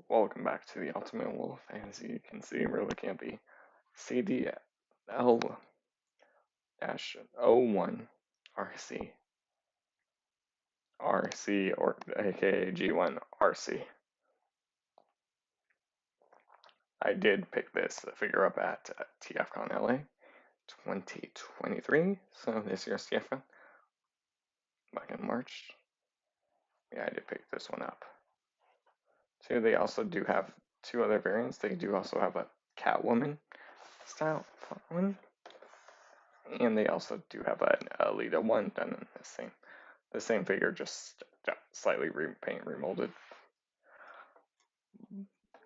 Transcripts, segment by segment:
Welcome back to the Ultimate Wolf. As you can see, we're looking at the CDL-01 RC, or aka G1 RC. I did pick this figure up at TFCon LA 2023, so this year's TFCon, back in March. Yeah, I did pick this one up. So they also do have two other variants. They do also have a Catwoman style one, and they also do have an Alita one done in the same figure, just slightly paint remolded.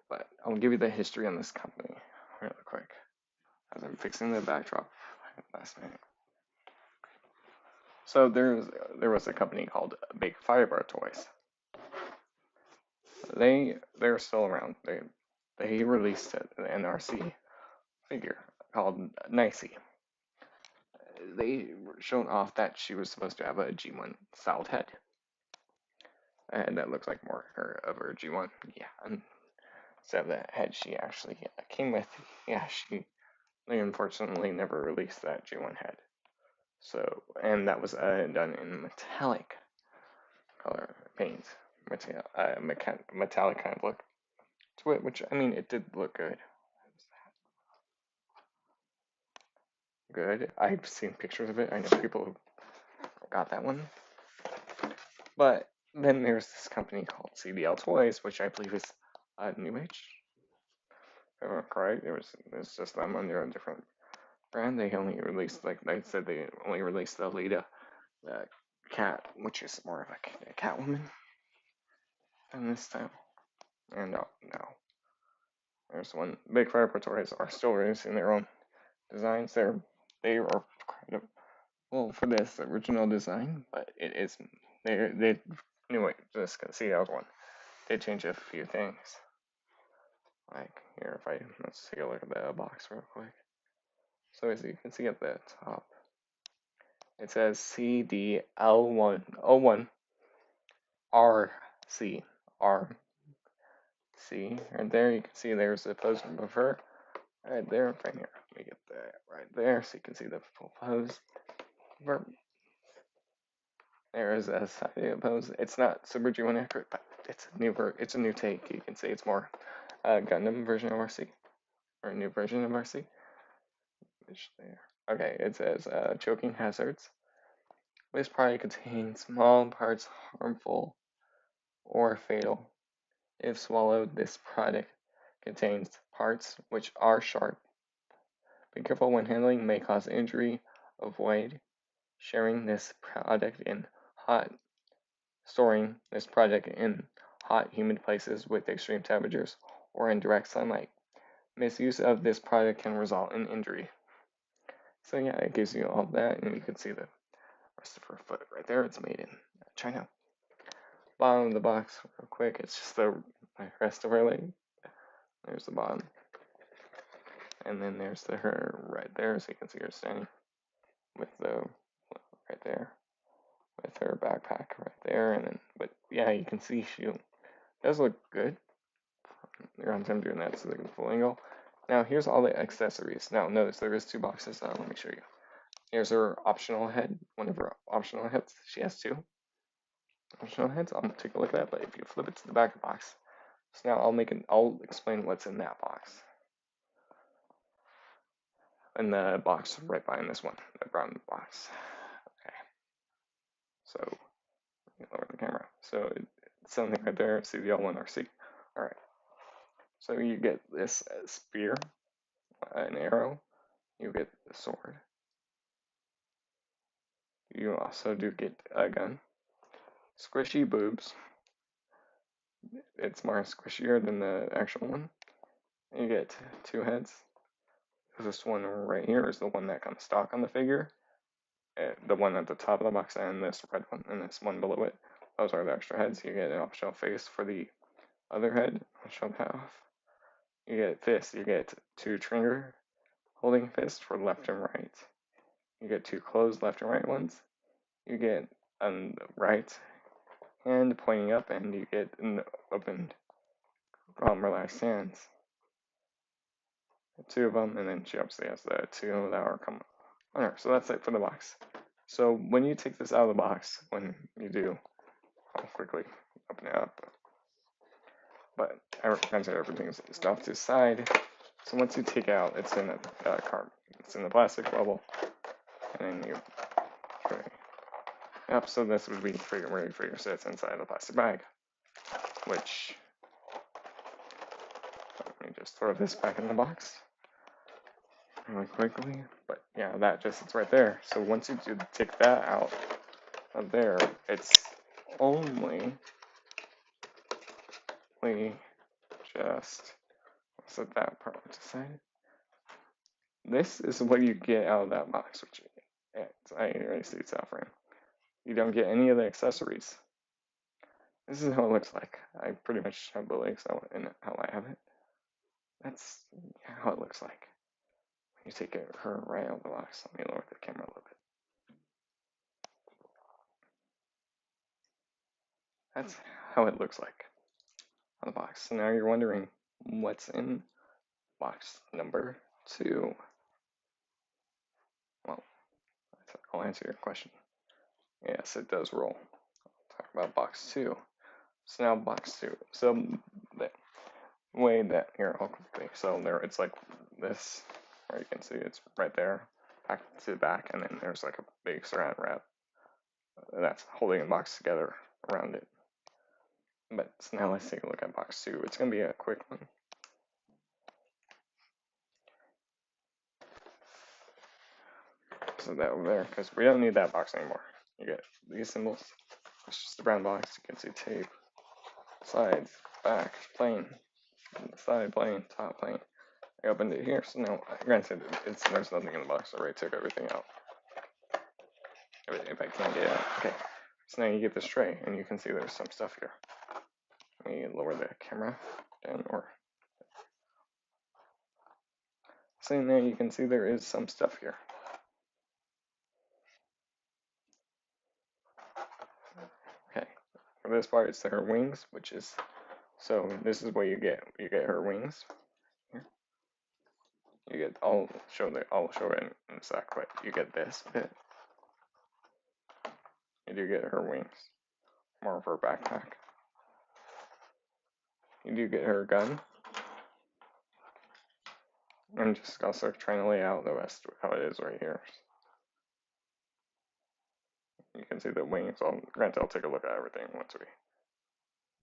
But I'll give you the history on this company really quick as I'm fixing the backdrop last minute. So there was a company called Big Fiber Toys. They're still around. They released an RC figure called Nicey. They showed off that she was supposed to have a G1 styled head, and that looks like more of her G1. Yeah, and instead of the head she actually came with, yeah, they unfortunately never released that G1 head. So, and that was done in metallic color paint, metallic kind of look to it, which, I mean, it did look good. Good. I've seen pictures of it. I know people who got that one. But then there's this company called CDL Toys, which I believe is New Age. If I'm correct, it's just them under a different brand. They only released, like I said, they only released the Alita cat, which is more of a Catwoman in this style. And no, there's one. Big Fire Toys are still releasing their own designs. They are kind of, well, for this original design, but it is they anyway. Just gonna see that one. They changed a few things. Like here, let's take a look at the box real quick. So as you can see at the top, it says CDL-01 RC. Right there, you can see there's the pose of her. Right there, right here. Let me get that right there so you can see the full pose. There is a side pose. It's not super G1 accurate, but it's a new take. You can see it's more Gundam version of RC, or a new version of RC. Okay, it says choking hazards. This product contains small parts harmful or fatal. If swallowed, this product contains parts which are sharp. Be careful when handling, may cause injury. Avoid sharing this product in storing this product in hot, humid places with extreme temperatures or in direct sunlight. Misuse of this product can result in injury. So yeah, it gives you all that, and you can see the rest of her foot right there. It's made in China. Bottom of the box, real quick, it's just the rest of her leg. There's the bottom. And then there's her right there, so you can see her standing with right there, with her backpack right there. And then, but yeah, you can see she does look good. I'm doing that so they can full angle. Now here's all the accessories. Now notice there is two boxes. Let me show you. Here's her optional head, one of her optional heads. She has two optional heads. I'm gonna take a look at that, but if you flip it to the back of the box, so now I'll explain what's in that box. In the box right behind this one, the brown box. Okay. So lower the camera. So it's something right there. CDL-01 RC. All right. So you get this spear, an arrow. You get the sword. You also do get a gun. Squishy boobs. It's more squishier than the actual one. You get two heads. This one right here is the one that comes stock on the figure. The one at the top of the box, and this red one, and this one below it. Those are the extra heads. You get an optional face for the other head. I'll show that off. You get fists. You get two trigger holding fists for left and right. You get two closed left and right ones. You get a right hand pointing up, and you get an opened relaxed hands. 2 of them, and then she obviously has the 2 that are come on her. So that's it for the box. So when you take this out of the box, when you do, I'll quickly open it up. But everything's off to the side. So once you take out, it's in a it's in the plastic bubble, and then you tray up. So this would be ready for your sets inside the plastic bag. Which let me just throw this back in the box really quickly. But yeah, that just sits right there. So once you do take that out of there, it's only just set that part aside. This is what you get out of that box, which I already see it's out frame. You don't get any of the accessories. This is how it looks like. I pretty much have the legs out in how I have it. That's how it looks like. You take her right out of the box. Let me lower the camera a little bit. That's how it looks like on the box. So now you're wondering what's in box number 2. Well, I'll answer your question. Yes, it does roll. I'll talk about box 2. So now box 2. So the way that here, I'll quickly. So there, it's like this, or you can see it's right there, back to the back, and then there's like a big saran wrap that's holding the box together around it. But so now let's take a look at box 2. It's gonna be a quick one. So that over there, because we don't need that box anymore. You get these symbols. It's just a brown box. You can see tape, sides, back, plain, side plain, top plain. I opened it here, so now, granted, there's nothing in the box. I already took everything out. If I can't get it out. Okay, so now you get this tray, and you can see there's some stuff here. Let me lower the camera down, or so now you can see there is some stuff here. Okay, for this part, it's her wings, which is, so this is what you get. You get her wings. Here. You get, I'll show it in a sec, but you get this bit. You do get her wings, more of her backpack. You do get her gun. I'm just also trying to lay out the rest of how it is right here. You can see the wings. Granted, I'll take a look at everything once we.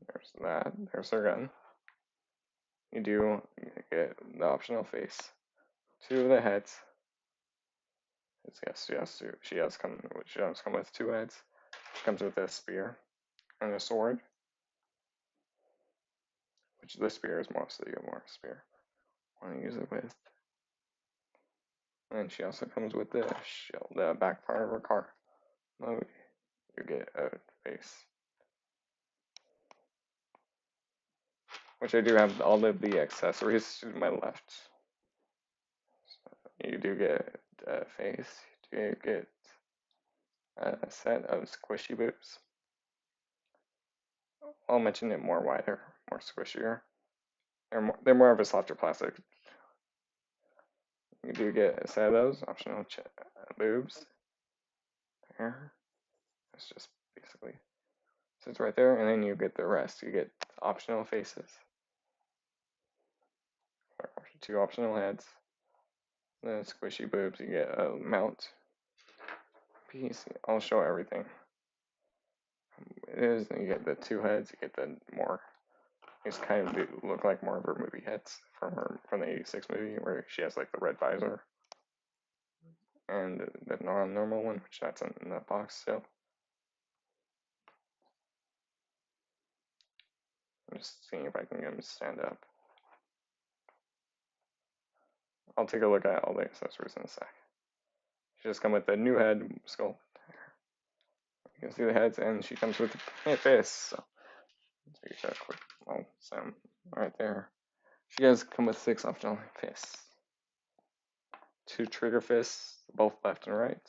There's that. There's her gun. You do get the optional face. 2 of the heads. Yes, she does come with 2 heads. She comes with a spear and a sword. Which the spear is mostly a spear. I want to use it with. And she also comes with the back part of her car. Oh, you get a face. Which I do have all of the accessories to my left. So you do get a face. You do get a set of squishy boots. I'll mention it more wider, more squishier. They're more of a softer plastic. You do get a set of those optional boobs. There. It's just basically sits right there, and then you get the rest. You get optional faces. 2 optional heads. The squishy boobs, you get a mount piece. I'll show everything. It is, you get the 2 heads, you get the more, these kind of look like more of her movie heads from the 86 movie where she has like the red visor. And the normal one, which that's in the box still. I'm just seeing if I can get them to stand up. I'll take a look at all the accessories in a sec. She just come with the new head sculpt. You can see the heads, and she comes with a fist. So let's take a quick sound right there. She does come with 6 optional fists. 2 trigger fists, both left and right.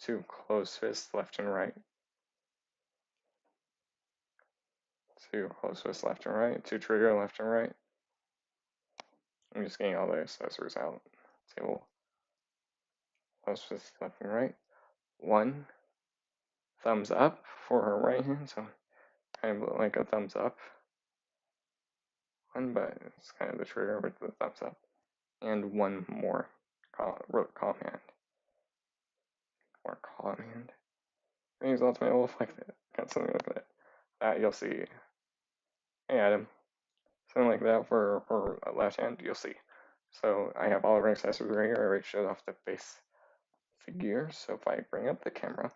2 closed fists, left and right. 2 close fist left and right, 2 trigger left and right. I'm just getting all the accessories out. Table, close fist left and right. 1 thumbs up for her right hand, so kind of like a thumbs up. One, but it's kind of the trigger with the thumbs up. And 1 more calm hand. More calm hand. Use ultimate wolf like that. Got something like that. That you'll see. Hey Adam. Something like that for left hand, you'll see. So I have all of our accessories right here. I already showed off the base figure. So if I bring up the camera,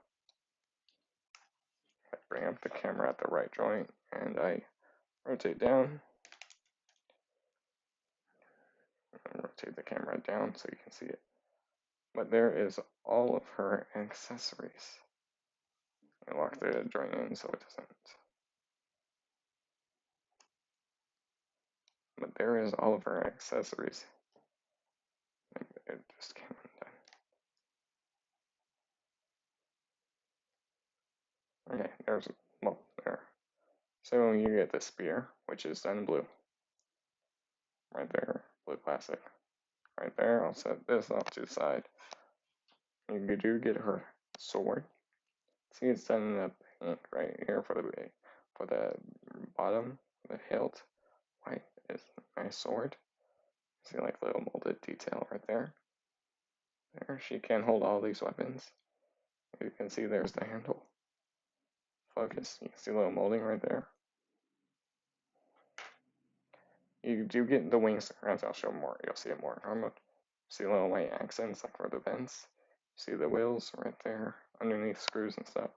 at the right joint and I rotate down, and rotate the camera down so you can see it. But there is all of her accessories. I lock the joint in so it doesn't. But there is all of her accessories. It just came undone. Okay, there's, well, there. So you get the spear, which is done in blue. Right there, blue plastic. Right there, I'll set this off to the side. You do get her sword. See, it's done in a pink right here for the bottom, the hilt. White is my sword. See, like little molded detail right there. There, she can hold all these weapons. You can see there's the handle. Focus. You can see a little molding right there. You do get the wings, as I'll show more. You'll see it more in hard mode. See little white accents like for the vents. See the wheels right there underneath screws and stuff.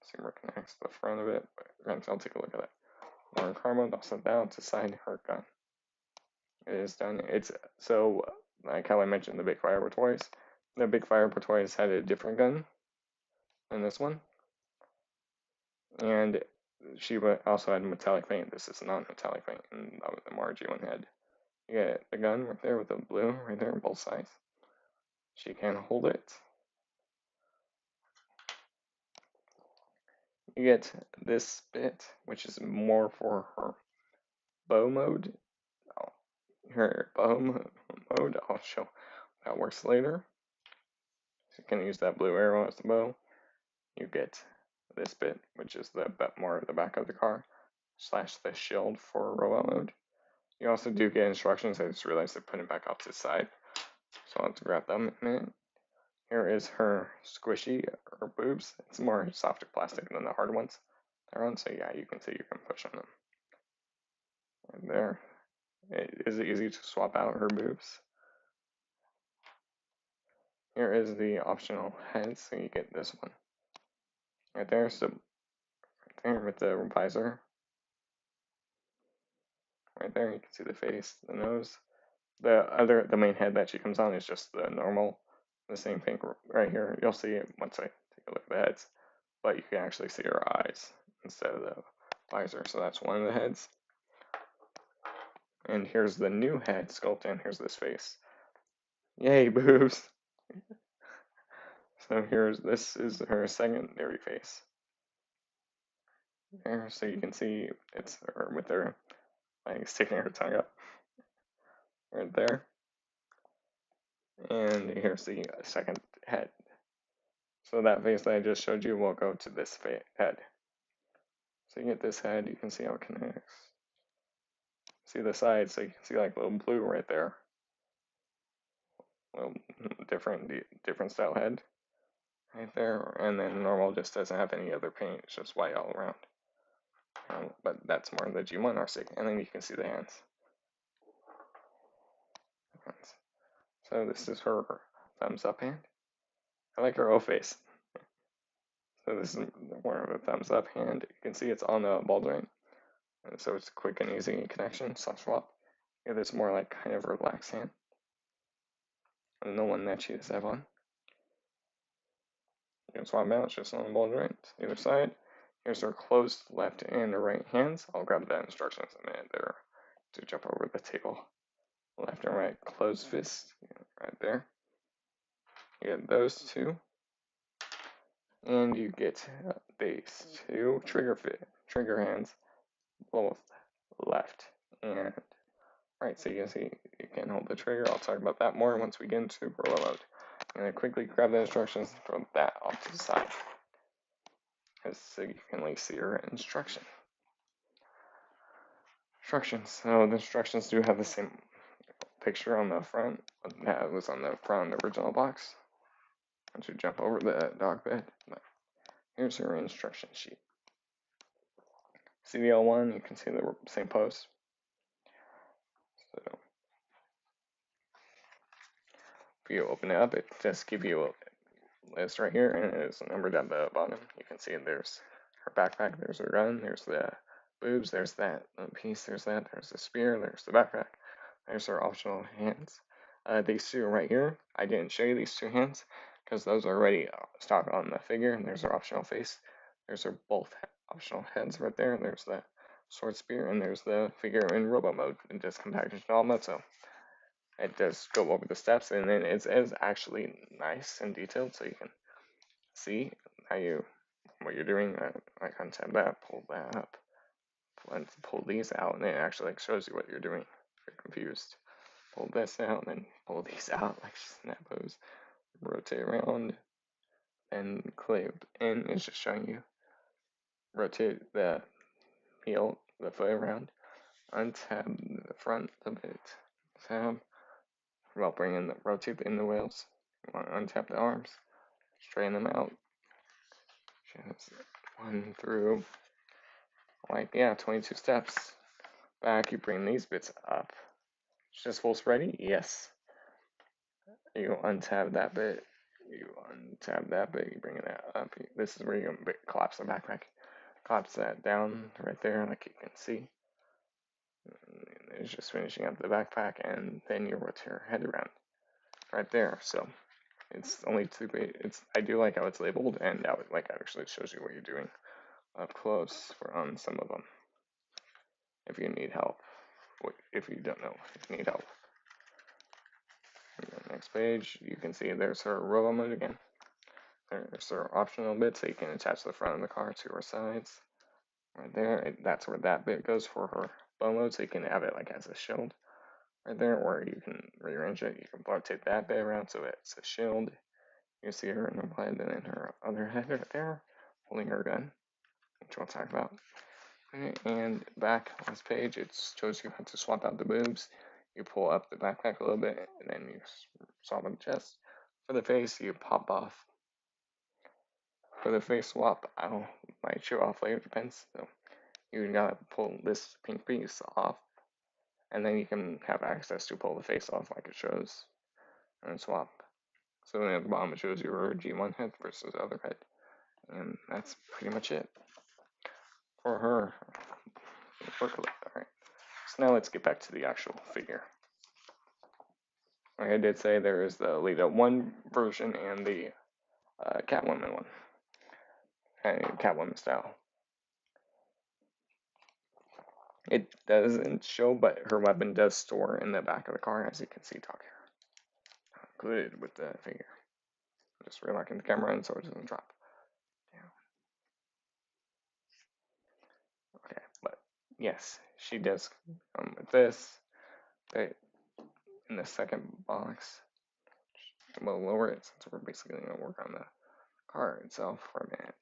See where it connects to the front of it. But I'll take a look at it. More in hard mode. I'll set that to side her gun. It is done. It's so like how I mentioned the big firework toys. The big firework toys had a different gun than this one, and she also had metallic paint. This is non-metallic paint, and the Margie one had. You get the gun right there with the blue right there on both sides. She can hold it. You get this bit, which is more for her bow mode. Her bow mode, I'll show how it works later. So you can use that blue arrow as the bow. You get this bit, which is the more of the back of the car, / the shield for robot mode. You also do get instructions. I just realized I put it back off to the side, so I'll have to grab them in a minute. Here is her squishy, her boobs. It's more softer plastic than the hard ones they're on, so yeah, you can see you can push on them. And there, it is easy to swap out her boobs. Here is the optional head, so you get this one. Right there, so right there with the visor. Right there, you can see the face, the nose. The main head that she comes on is just the normal, the same thing right here. You'll see it once I take a look at the heads, but you can actually see her eyes instead of the visor. So that's one of the heads. And here's the new head sculpt, and here's this face. Yay, boobs! So this is her secondary face. There, so you can see it's her with her like sticking her tongue up right there. And here's the second head. So that face that I just showed you will go to this head. So you get this head, you can see how it connects. See the sides, so you can see like little blue right there. Little different style head right there. And then normal just doesn't have any other paint, it's just white all around. But that's more the G1 RC. And then you can see the hands. So this is her thumbs up hand. I like her O face. So this is more of a thumbs up hand. You can see it's on the ball joint. And so it's a quick and easy connection / swap. Yeah, there's more like kind of relaxed hand. And the one that she does have on. You can swap out, it's just on the ball joint. The other side. Here's her closed left and right hands. I'll grab that instructions in a minute there to jump over the table. Left and right closed fist, right there. You get those two. And you get these two trigger hands both left and right. So you can see you can hold the trigger. I'll talk about that more once we get into rollout mode. I'm going to quickly grab the instructions and throw that off to the side, so you can at least see your instructions. So the instructions do have the same picture on the front that was on the front of the original box. Once you jump over the dog bed, here's your instruction sheet. CDL-01, you can see the same post. So if you open it up, it just gives you a list right here, and it's numbered at the bottom. You can see there's her backpack, there's her gun, there's the boobs, there's that piece, there's the spear, there's the backpack, there's her optional hands. These two right here, I didn't show you these two hands because those are already stock on the figure, and there's her optional face. There's her both optional heads right there. There's the sword spear, and there's the figure in robo mode. It just come packaged in all mode, so it does go over the steps, and then it's actually nice and detailed, so you can see what you're doing. I untap that, pull that up, pull these out, and it actually shows you what you're doing. If you're confused, pull this out, and then pull these out like snap pose, rotate around, and clip, and it's just showing you. Rotate the heel, the foot around, untap the front of it, tab, well, rotate in the wheels, you want to untap the arms, straighten them out, just 1 through, 22 steps. Back, you bring these bits up. Just full ready? Yes. You untap that bit, you bring it up. This is where you collapse the backpack. Collapse that down right there, like you can see. It's just finishing up the backpack, and then you rotate your head around right there. So it's only two. I do like how it's labeled, and how it actually shows you what you're doing up close on some of them. If you need help, if you don't know, if you need help. Next page, you can see there's her robo mode again. There's her optional bit, so you can attach the front of the car to her sides. Right there, that's where that bit goes for her bow mode, so you can have it as a shield. Right there, or you can rearrange it. You can rotate that bit around so it's a shield. You see her in her head, and then her other head right there, holding her gun, which we'll talk about. Okay, and back on this page, it shows you how to swap out the boobs. You pull up the backpack a little bit, and then you swap on the chest. For the face, you pop off. For the face swap, I might show off later, depends. So you gotta pull this pink piece off, and then you can have access to pull the face off like it shows, and swap. So then at the bottom it shows your G1 head versus the other head. And that's pretty much it for her workload. Alright. So now let's get back to the actual figure. Like I did say, there is the Lita 1 version and the Catwoman one. Catwoman style. It doesn't show, but her weapon does store in the back of the car, as you can see talk here. Included with the figure. Just relocking the camera in so it doesn't drop down. Okay, but yes, she does come with this. In the second box, we'll lower it since we're basically going to work on the car itself for a minute.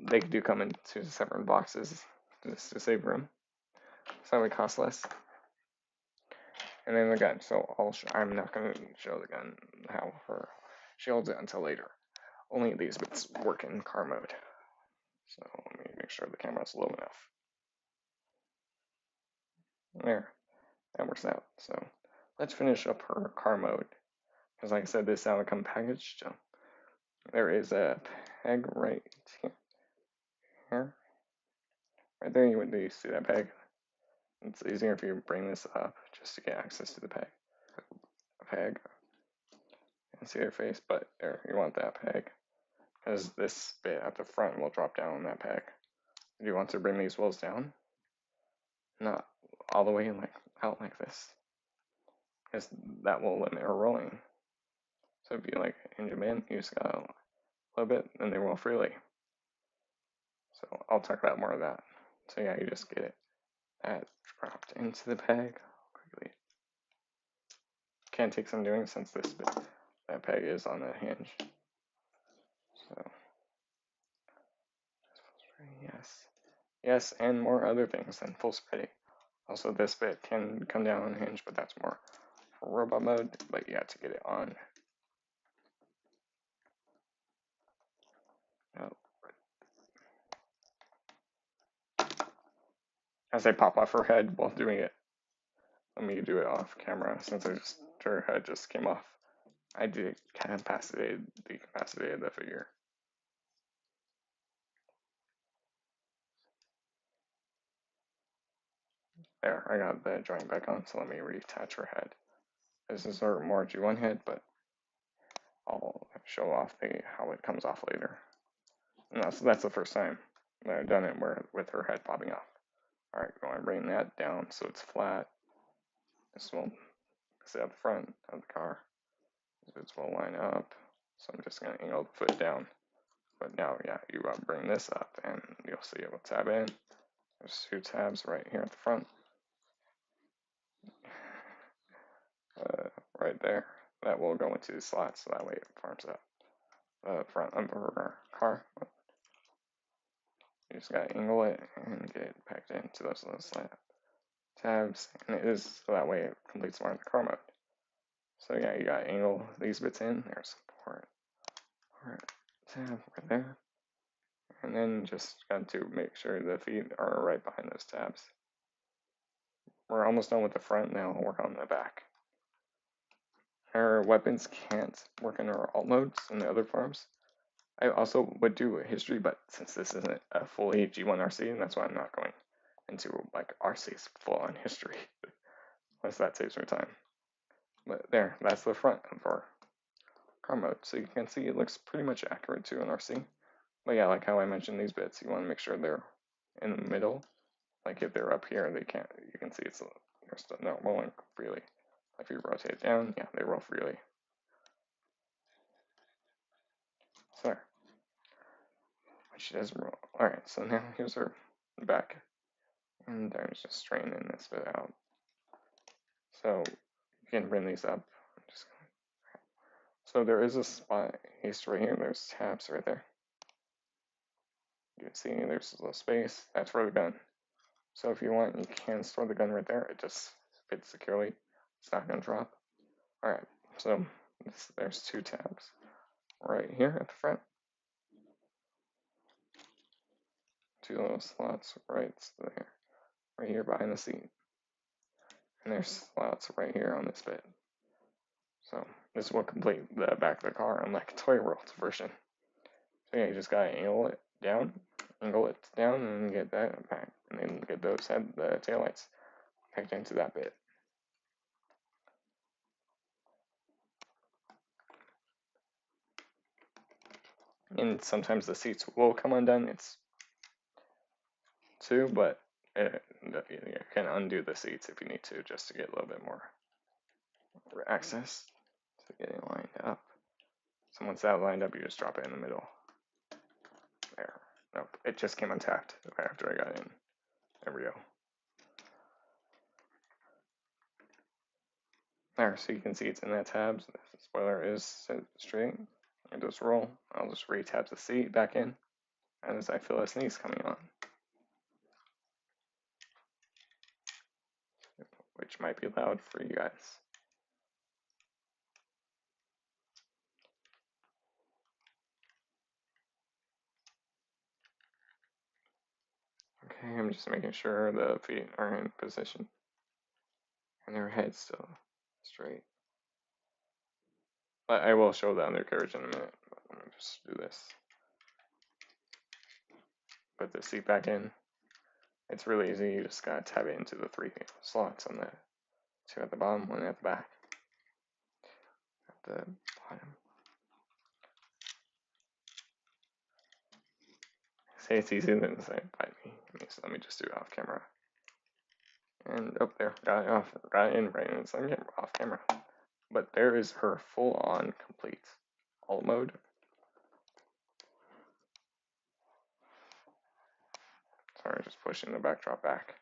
They do come in two separate boxes just to save room, so it costs less. And then the gun. So I'm not going to show the gun how her she holds it until later. Only these bits work in car mode. So let me make sure the camera's low enough. There, that works out. So let's finish up her car mode. Because like I said, this now come packaged. So there is a peg right here. Right there, you see that peg. It's easier if you bring this up just to get access to the peg. And see her face, but there, you want that peg. Because this bit at the front will drop down on that peg. Do you want to bring these wheels down? Not all the way out like this. Because that will limit her rolling. So if you hinge them in, you just got a little bit, and they roll freely. So I'll talk about more of that. So yeah, you just get that dropped into the peg quickly. Can take some doing since that peg is on the hinge. So yes, and more other things than full spreading. Also, this bit can come down on the hinge, but that's more for robot mode. But you have to get it on. Oh. As I pop off her head while doing it. Let me do it off camera since her head just came off. I decapacitated the figure. There, I got the joint back on, so let me reattach her head. This is her more G1 head, but I'll show off how it comes off later. And that's the first time that I've done it with her head popping off. Alright, go and bring that down so it's flat. This will sit up front of the car. This will line up. So I'm just going to angle the foot down. But now, yeah, you bring this up and you'll see it will tab in. There's 2 tabs right here at the front. Right there. That will go into the slot so that way it forms up the front of our car. You just gotta angle it and get it packed into those little tabs, and it is so that way it completes more in the car mode. So yeah, you gotta angle these bits in. There's port tab right there, and then just got to make sure the feet are right behind those tabs. We're almost done with the front now. We'll work on the back. Our weapons can't work in our alt modes in the other farms. I also would do a history, but since this isn't a fully G1 RC, and that's why I'm not going into like RC's full-on history, unless that saves me time. But there, that's the front of our car mode. So you can see it looks pretty much accurate to an RC. But yeah, like how I mentioned these bits, you want to make sure they're in the middle. Like if they're up here, you can see they're still not rolling freely. If you rotate it down, yeah, they roll freely. So there. She does roll. Alright, so now here's her back. And there's just straightening this bit out. So you can bring these up. So there is a space right here. There's tabs right there. You can see there's a little space. That's for the gun. So if you want, you can store the gun right there. It just fits securely. It's not going to drop. Alright, so there's 2 tabs right here at the front. 2 little slots right there. Right here behind the seat. And there's slots right here on this bit. So this will complete the back of the car unlike Toy World version. So yeah, you just gotta angle it down, and get that back, and then get the taillights packed into that bit. And sometimes the seats will come undone. It's too, but you can undo the seats if you need to, just to get a little bit more access to getting lined up. So once that lined up, you just drop it in the middle. There. Nope, it just came untapped after I got in. There we go. There, so you can see it's in that tab. So the spoiler is set straight. I just roll. I'll just re-tab the seat back in as I feel a sneeze coming on, which might be loud for you guys. Okay, I'm just making sure the feet are in position and their head's still straight. But I will show the undercarriage in a minute. Let me just do this. Put the seat back in. It's really easy. You just gotta tab it into the 3 slots on the 2 at the bottom, 1 at the back. At the bottom. Say it's easier than say bite me. So let me just do it off camera. And up there, got it in right in some camera, off camera. But there is her full-on complete alt mode. Sorry, just pushing the backdrop back.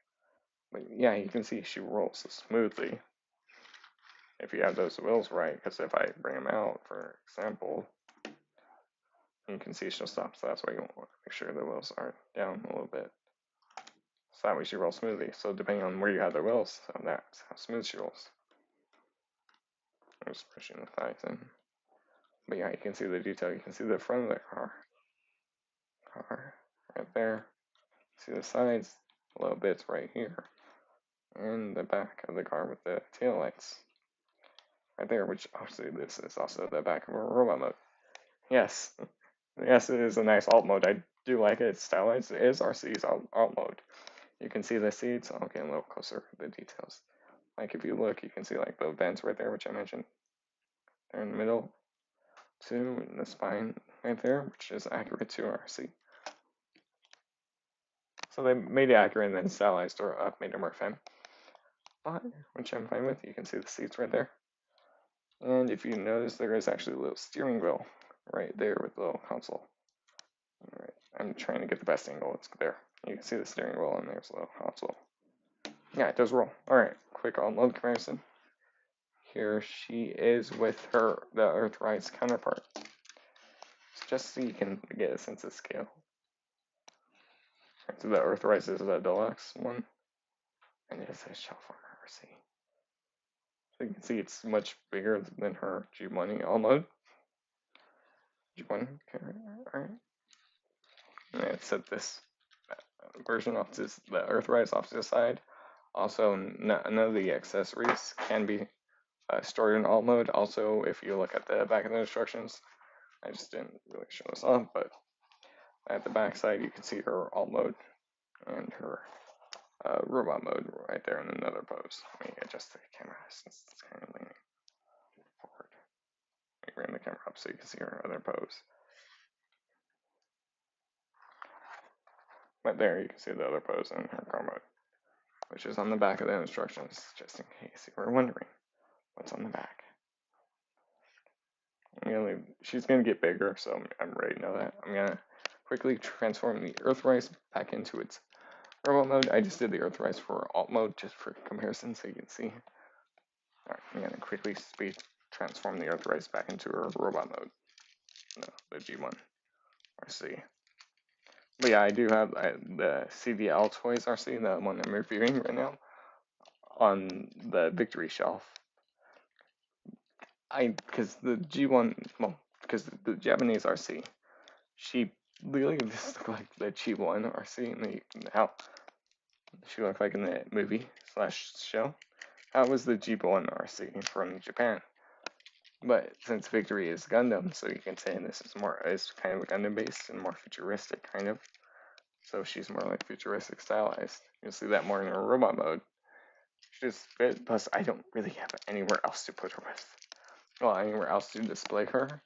But yeah, you can see she rolls smoothly if you have those wheels right, because if I bring them out, for example, you can see she'll stop, so that's why you want to make sure the wheels are down a little bit. So that way she rolls smoothly. So depending on where you have the wheels, that's how smooth she rolls. I'm just pushing the thighs in. But yeah, you can see the detail. You can see the front of the car right there. See the sides, little bits right here, and the back of the car with the tail lights right there, which obviously this is also the back of a robot mode. Yes, yes, it is a nice alt mode. I do like it. It's stylized. It is RC's alt mode. You can see the seats. I'll get a little closer for the details. Like if you look, you can see like the vents right there, which I mentioned. They're in the middle too, and the spine right there, which is accurate to RC. So they made it accurate and then stylized or made it more femme. But, which I'm fine with. You can see the seats right there. And if you notice, there is actually a little steering wheel right there with the little console. Alright, I'm trying to get the best angle. It's there. You can see the steering wheel and there's a little console. Yeah, it does roll. Alright, quick on-load comparison. Here she is with the Earthrise counterpart. Just so you can get a sense of scale. So the Earthrise is the deluxe one. And it is a shelf on RC. So you can see it's much bigger than her G1 all mode. G1, okay, alright. And it set this version off to the Earthrise off to the side. Also, none of the accessories can be stored in alt mode. Also, if you look at the back of the instructions, I just didn't really show this off, but at the back side you can see her alt mode and her robot mode right there in another pose. Let me adjust the camera since it's kind of leaning forward. Let me bring the camera up so you can see her other pose. But there you can see the other pose in her car mode, which is on the back of the instructions, just in case you were wondering what's on the back. She's going to get bigger, so I'm ready to know that. I'm going to quickly transform the Earthrise back into its robot mode. I just did the Earthrise for alt mode just for comparison so you can see. Alright, I'm going to quickly speed transform the Earthrise back into her robot mode. No, the G1 RC. But yeah, I do have the CDL toys RC, the one I'm reviewing right now, on the victory shelf. Because the G1, well, because the Japanese RC, she really just looked like the G1 RC and how she looked like in the movie / show. That was the G1 RC from Japan. But since Victory is Gundam, so you can say this is kind of a Gundam based and more futuristic kind of. So she's more like futuristic stylized. You'll see that more in her robot mode. She just fit, plus I don't really have anywhere else to put her with. Well, anywhere else to display her.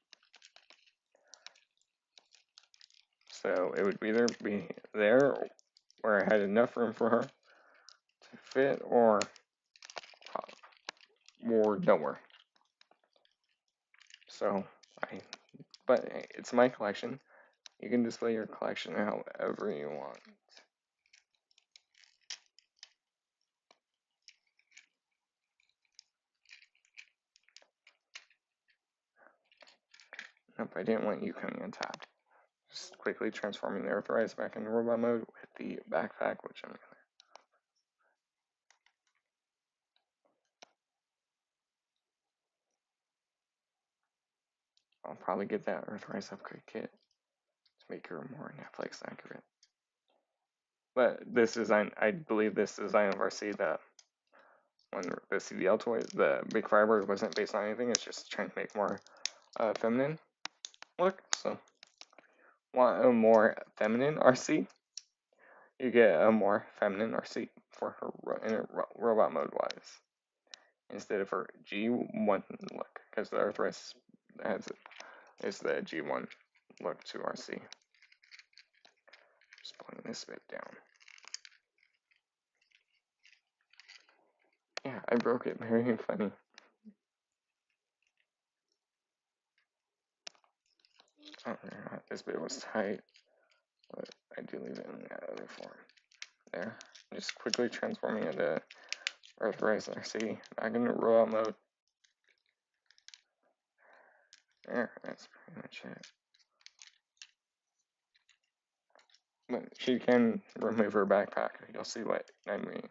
So it would either be there where I had enough room for her to fit or nowhere. So but it's my collection. You can display your collection however you want. Nope, I didn't want you coming untapped. Just quickly transforming the Earthrise back into robot mode with the backpack, which I'm gonna. I'll probably get that Earthrise upgrade kit to make her more Netflix accurate. But this design, I believe this design of RC, the CDL toy, the big fiber wasn't based on anything. It's just trying to make more feminine look. So, want a more feminine RC? You get a more feminine RC for her in robot mode wise, instead of her G1 look, because the Earthrise is the G1 look to RC. Just pulling this bit down. Yeah, I broke it. Very funny. I don't know, this bit was tight, but I do leave it in that other form. There. Just quickly transforming into Earthrise RC. Back into rollout mode. There, that's pretty much it. But she can remove her backpack. You'll see what I mean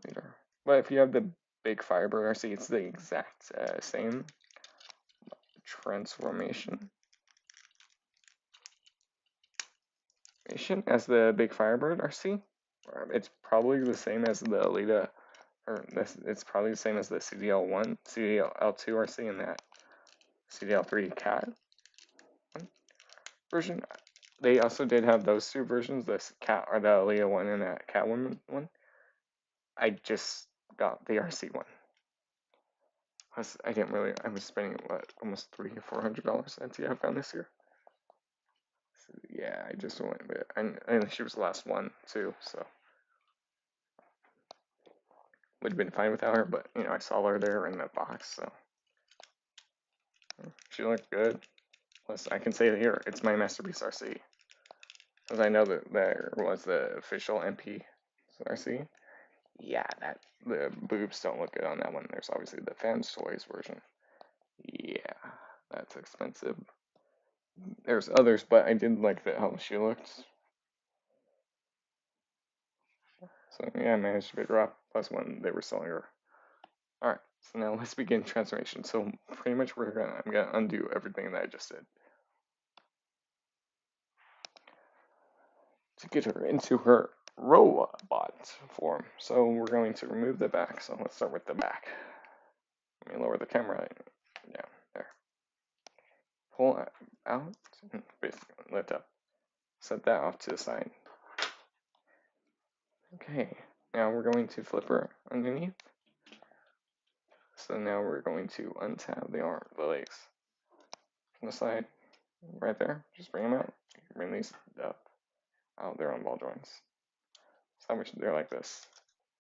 later. But if you have the big Firebird RC, it's the exact same transformation as the big Firebird RC. It's probably the same as the Alita, or it's probably the same as the CDL-01, CDL-02 RC, and that CDL-03 Cat version. They also did have those two versions, this Cat or the Alita one and that Catwoman one. I just got the RC one. Plus, I was spending almost $300 or $400 at I found this year. So, yeah, I just went with it. And she was the last one too, so would have been fine without her, but I saw her there in the box, so she looked good. Plus, I can say it here, it's my masterpiece RC. Because I know that there was the official MP RC. Yeah, the boobs don't look good on that one. There's obviously the Fans Toys version. Yeah, that's expensive. There's others, but I did like how she looked. So yeah, I managed to pick her up. Plus when they were selling her. Alright, so now let's begin transformation. So pretty much I'm gonna undo everything that I just did to get her into her robot form. So we're going to remove the back. So let's start with the back. Let me lower the camera down there. Pull it out and basically lift up. Set that off to the side. Okay, now we're going to flip her underneath. So now we're going to untab the legs from the side, right there. Just bring them out. Bring these up. Oh, they're on ball joints. So they're like this.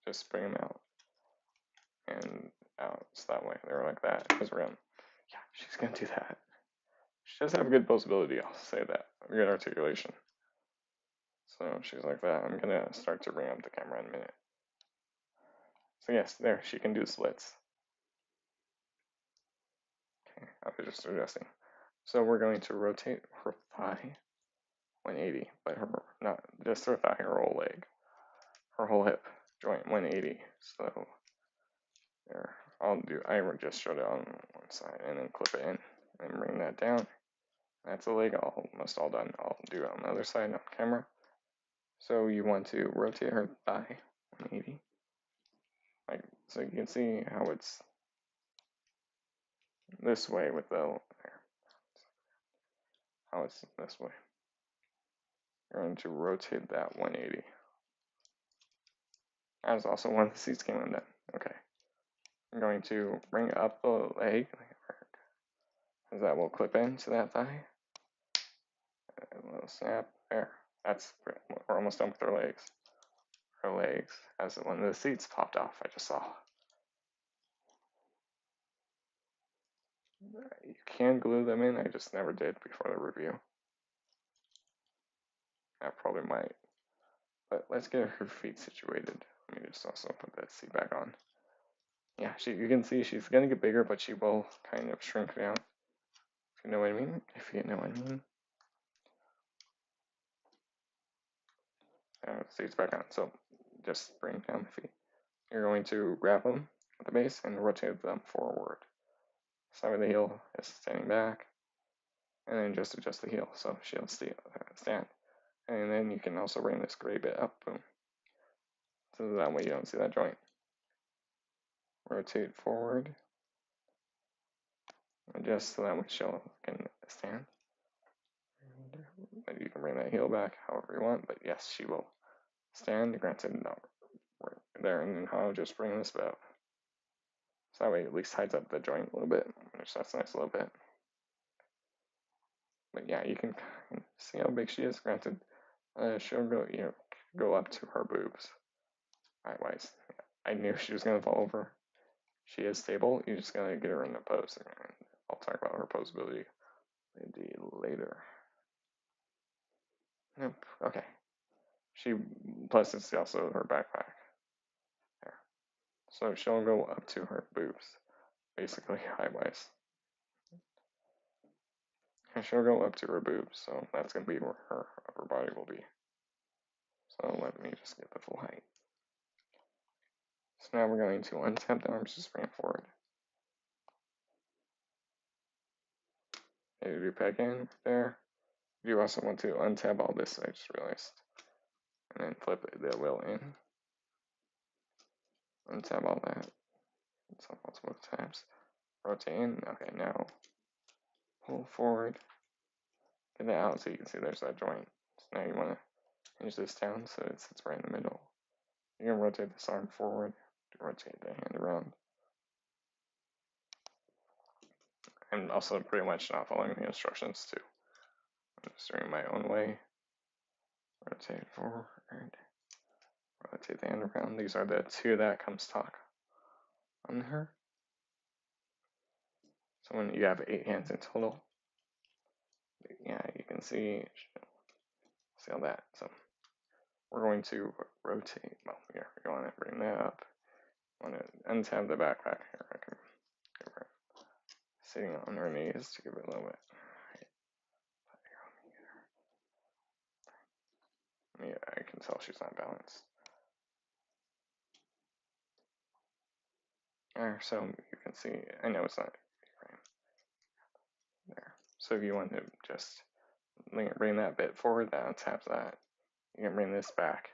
Just bring them out and out. So that way they're like that. Because we're gonna, yeah, she's gonna do that. She does have good posability. I'll say that. Good articulation. So she's like that. I'm gonna start to bring up the camera in a minute. So yes, there she can do splits. Okay, I was just adjusting. So we're going to rotate her thigh 180, but not just her thigh, her whole leg, her whole hip joint 180. So there, I just showed it on one side and then clip it in and bring that down. That's the leg almost all done. I'll do it on the other side on camera. So you want to rotate her thigh 180. So you can see how it's this way with how it's this way. You're going to rotate that 180. As also one of the seats came undone. Okay. I'm going to bring up the leg, because that will clip into that thigh. A little snap there. We're almost done with her legs. Her legs, as one of the seats popped off, I just saw. You can glue them in, I just never did before the review. I probably might. But let's get her feet situated. Let me just also put that seat back on. Yeah, you can see she's gonna get bigger, but she will kind of shrink down. If you know what I mean. If you know what I mean. Seat's back on. So just bring down the feet. You're going to grab them at the base and rotate them forward. Side of the heel is standing back, and then just adjust the heel so she'll stand. And then you can also bring this gray bit up, boom. So that way you don't see that joint. Rotate forward, adjust so that way she can stand. And you can bring that heel back however you want, but yes, she will stand. Granted, not right there, and then I'll just bring this up. So that way it at least hides up the joint a little bit, which that's nice a little bit. But yeah, you can see how big she is. Granted, she'll go up to her boobs. Height-wise, I knew she was gonna fall over. She is stable. You just gotta get her in the pose, and I'll talk about her posability maybe later. Nope. Okay. plus it's also her backpack. There. So she'll go up to her boobs, basically height-wise. And she'll go up to her boobs, so that's going to be where her upper body will be. So let me just get the full height. So now we're going to untap the arms, just bring it forward. And you do peg in there. You also want to untab all this, I just realized. And then flip the wheel in. Untab all that. So multiple tabs. Rotate in. Okay, now pull forward. Get that out so you can see there's that joint. So now you want to hinge this down so it sits right in the middle. You're going to rotate this arm forward. Rotate the hand around. I'm also pretty much not following the instructions too. I'm just doing it my own way. Rotate forward. Rotate the hand around. These are the two that come stock on her. So when you have 8 hands in total, yeah, you can see all that. So we're going to rotate. Well, here, you want to bring that up. I want to untab the backpack here. I can give her sitting on her knees to give it a little bit. Yeah, I can tell she's not balanced. There, so you can see, I know it's not frame. There. So if you want to just bring that bit forward, that untaps that. You can bring this back.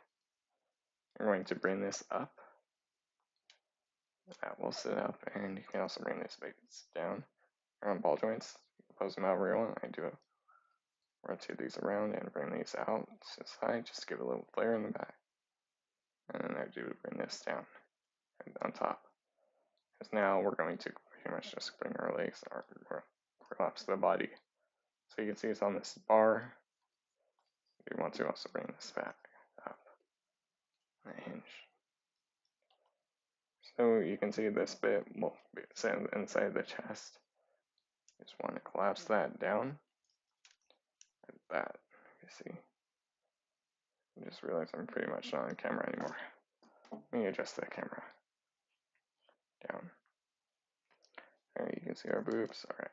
You're going to bring this up. That will sit up, and you can also bring this bit down around ball joints. You can pose them however you want. I do rotate these around and bring these out to the side, just to give it a little flare in the back. And then I do bring this down and on top. Because now we're going to pretty much just bring our legs or collapse the body. So you can see it's on this bar. You want to also bring this back up and hinge. So you can see this bit will sit inside the chest. You just want to collapse that down like that. You see. I just realized I'm pretty much not on camera anymore. Let me adjust the camera down. There you can see our boobs. Alright.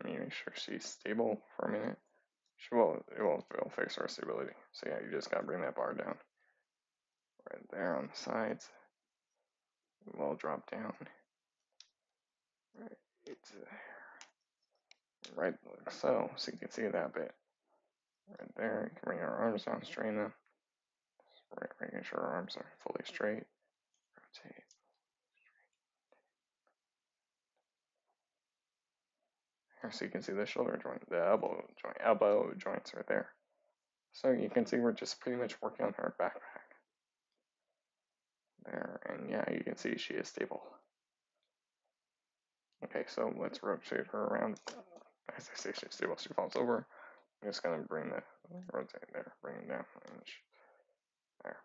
Let me make sure she's stable for a minute. It will fix her stability. So yeah, you just gotta bring that bar down. Right there on the sides. It will drop down. Right like so. So you can see that bit. Right there. You can bring our arms down, straighten them. Right, making sure our arms are fully straight. Rotate. Here, so you can see the shoulder joint, the elbow joints right there. So you can see we're just pretty much working on her backpack. There, and yeah, you can see she is stable. Okay, so let's rotate her around. As I say, she's stable, she falls over. I'm just gonna bring the rotate there, bring it down an inch. There.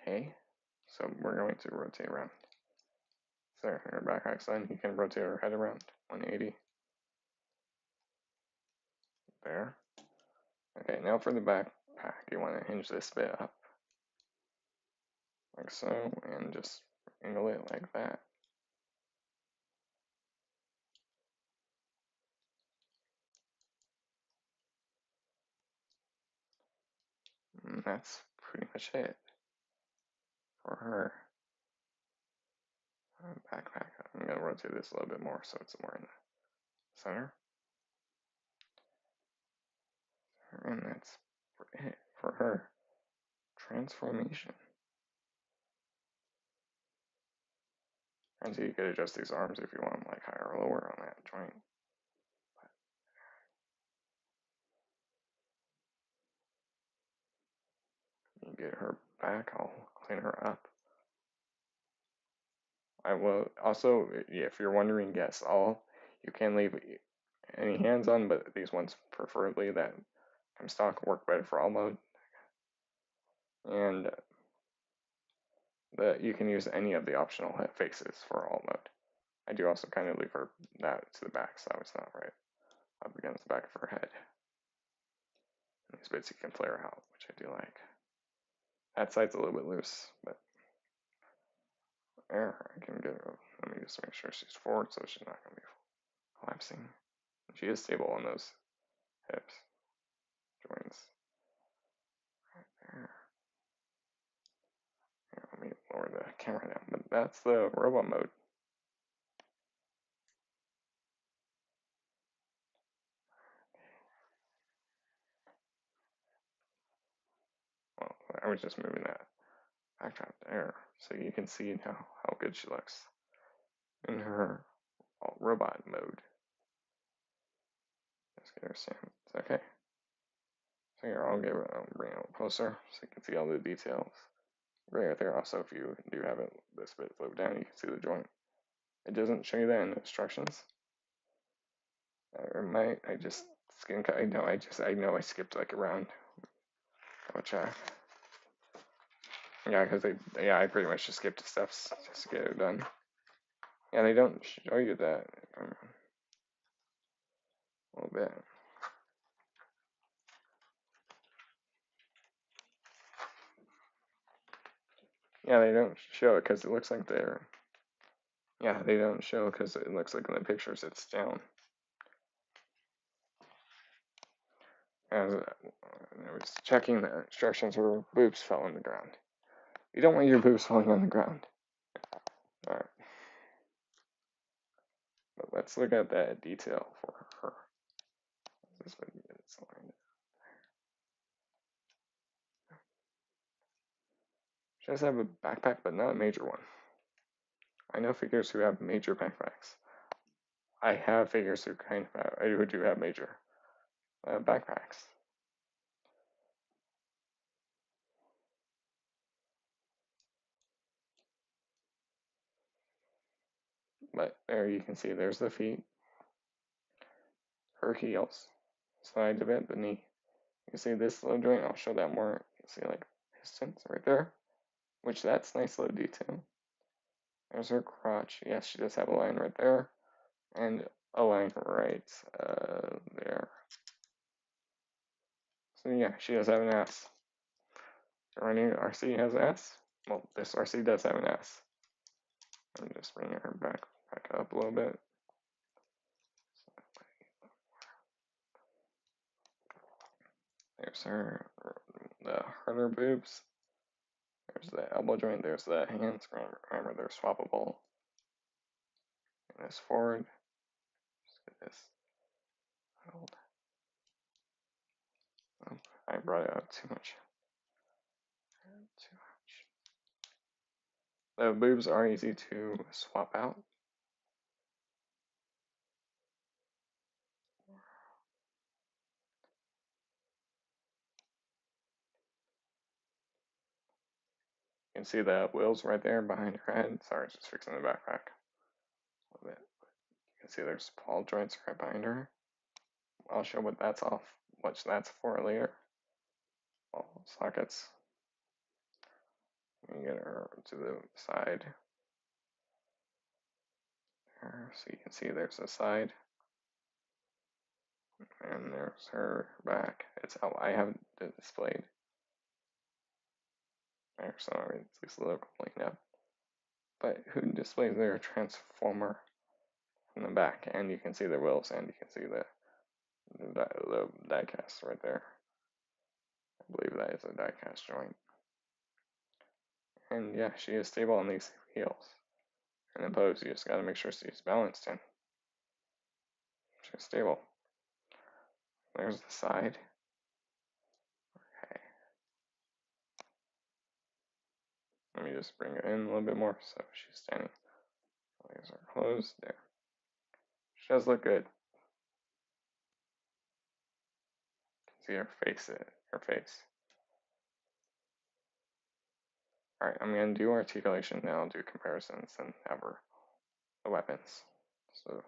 Okay, so we're going to rotate around. So her backpack side, you can rotate her head around 180. There. Okay, now for the backpack, you want to hinge this bit up. Like so, and just angle it like that. And that's pretty much it for her backpack. I'm going to rotate this a little bit more so it's more in the center. And that's it for her transformation. And so you could adjust these arms if you want them like higher or lower on that joint. You get her back, I'll clean her up. I will also, if you're wondering, yes, you can leave any hands on, but these ones preferably that come stock work better for all mode. And you can use any of the optional faces for alt mode. I do also kind of leave her that to the back, so it's not right up against the back of her head. And these bits you can flare out, which I do like. That side's a little bit loose, but there, I can get her. Let me just make sure she's forward so she's not going to be collapsing. She is stable on those hips joints. Right there. Here, let me lower the camera down, but that's the robot mode. Well, I was just moving that backdrop there so you can see now how good she looks in her robot mode. Let's get her Sam. It's okay. So here, I'll bring it closer so you can see all the details. Right there. Also, if you do have it this bit flowed down, you can see the joint. It doesn't show you that in the instructions. Or might I just skin cut? I know I skipped like a round. I'll check. Yeah, because I pretty much just skipped the steps just to get it done. Yeah, they don't show you that a little bit. Yeah, they don't show it because it looks like they're. Yeah, they don't show because it looks like in the pictures it's down. As I was checking the instructions, her boobs fell on the ground. You don't want your boobs falling on the ground. Alright. But let's look at that detail for her. This would be its line. She does have a backpack, but not a major one. I know figures who have major backpacks. I have figures who who do have major backpacks. But there you can see there's the feet, her heels, side of it, the knee. You can see this little joint, I'll show that more. You can see like pistons right there, which that's nice little detail. There's her crotch. Yes, she does have a line right there, and a line right there. So yeah, she does have an ass. Our new RC has an ass. Well, this RC does have an ass. I'm just bringing her back up a little bit. There's her boobs. There's the elbow joint. There's the hands. Remember, they're swappable. And this forward. Just get this. Hold. Oh, I brought it out too much. The boobs are easy to swap out. You can see the wheels right there behind her head. Sorry, just fixing the backpack a little bit. You can see there's ball joints right behind her. I'll show what that's for later. Ball sockets. You get her to the side. There, so you can see there's the side. And there's her back. It's how I have it displayed. There, so it looks a little cleaned up. But who displays their transformer in the back? And you can see the wheels, and you can see the die cast right there. I believe that is a die cast joint. And yeah, she is stable on these heels. And in pose, you just gotta make sure she's balanced in. She's stable. There's the side. Okay. Let me just bring her in a little bit more so she's standing. Legs are closed. There. She does look good. See her face. Alright, I'm going to do articulation now, do comparisons, and have her the weapons. So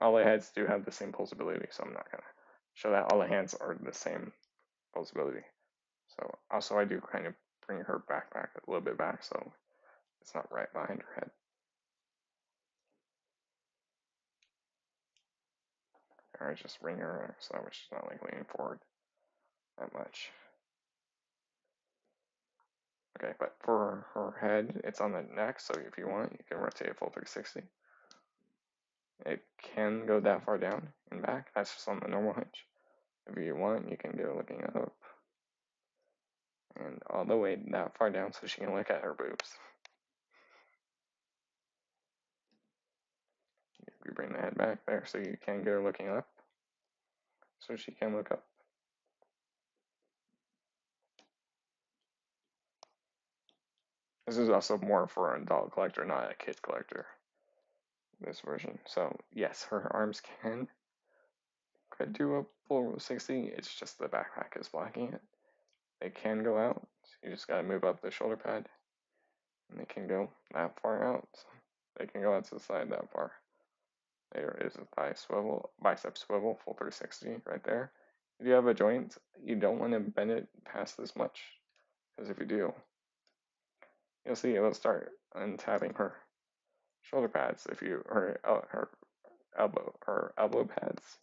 all the heads do have the same pulsability, so I'm not going to show that all the hands are the same posability. So also I do kind of bring her back a little bit back, so it's not right behind her head. Or just bring her so that she's not like leaning forward that much. Okay, but for her head, it's on the neck, so if you want, you can rotate it full 360. It can go that far down and back. That's just on the normal hinge. If you want, you can go looking up and all the way that far down so she can look at her boobs. You bring the head back there so you can get her looking up so she can look up. This is also more for an adult collector, not a kid collector, this version. So yes, her arms could do a full 60, it's just the backpack is blocking it. They can go out, so you just gotta move up the shoulder pad, and they can go that far out. They can go out to the side that far. There is a bicep swivel, full 360 right there. If you have a joint, you don't want to bend it past this much, because if you do, you'll see it will start untabbing her shoulder pads. If you her elbow pads,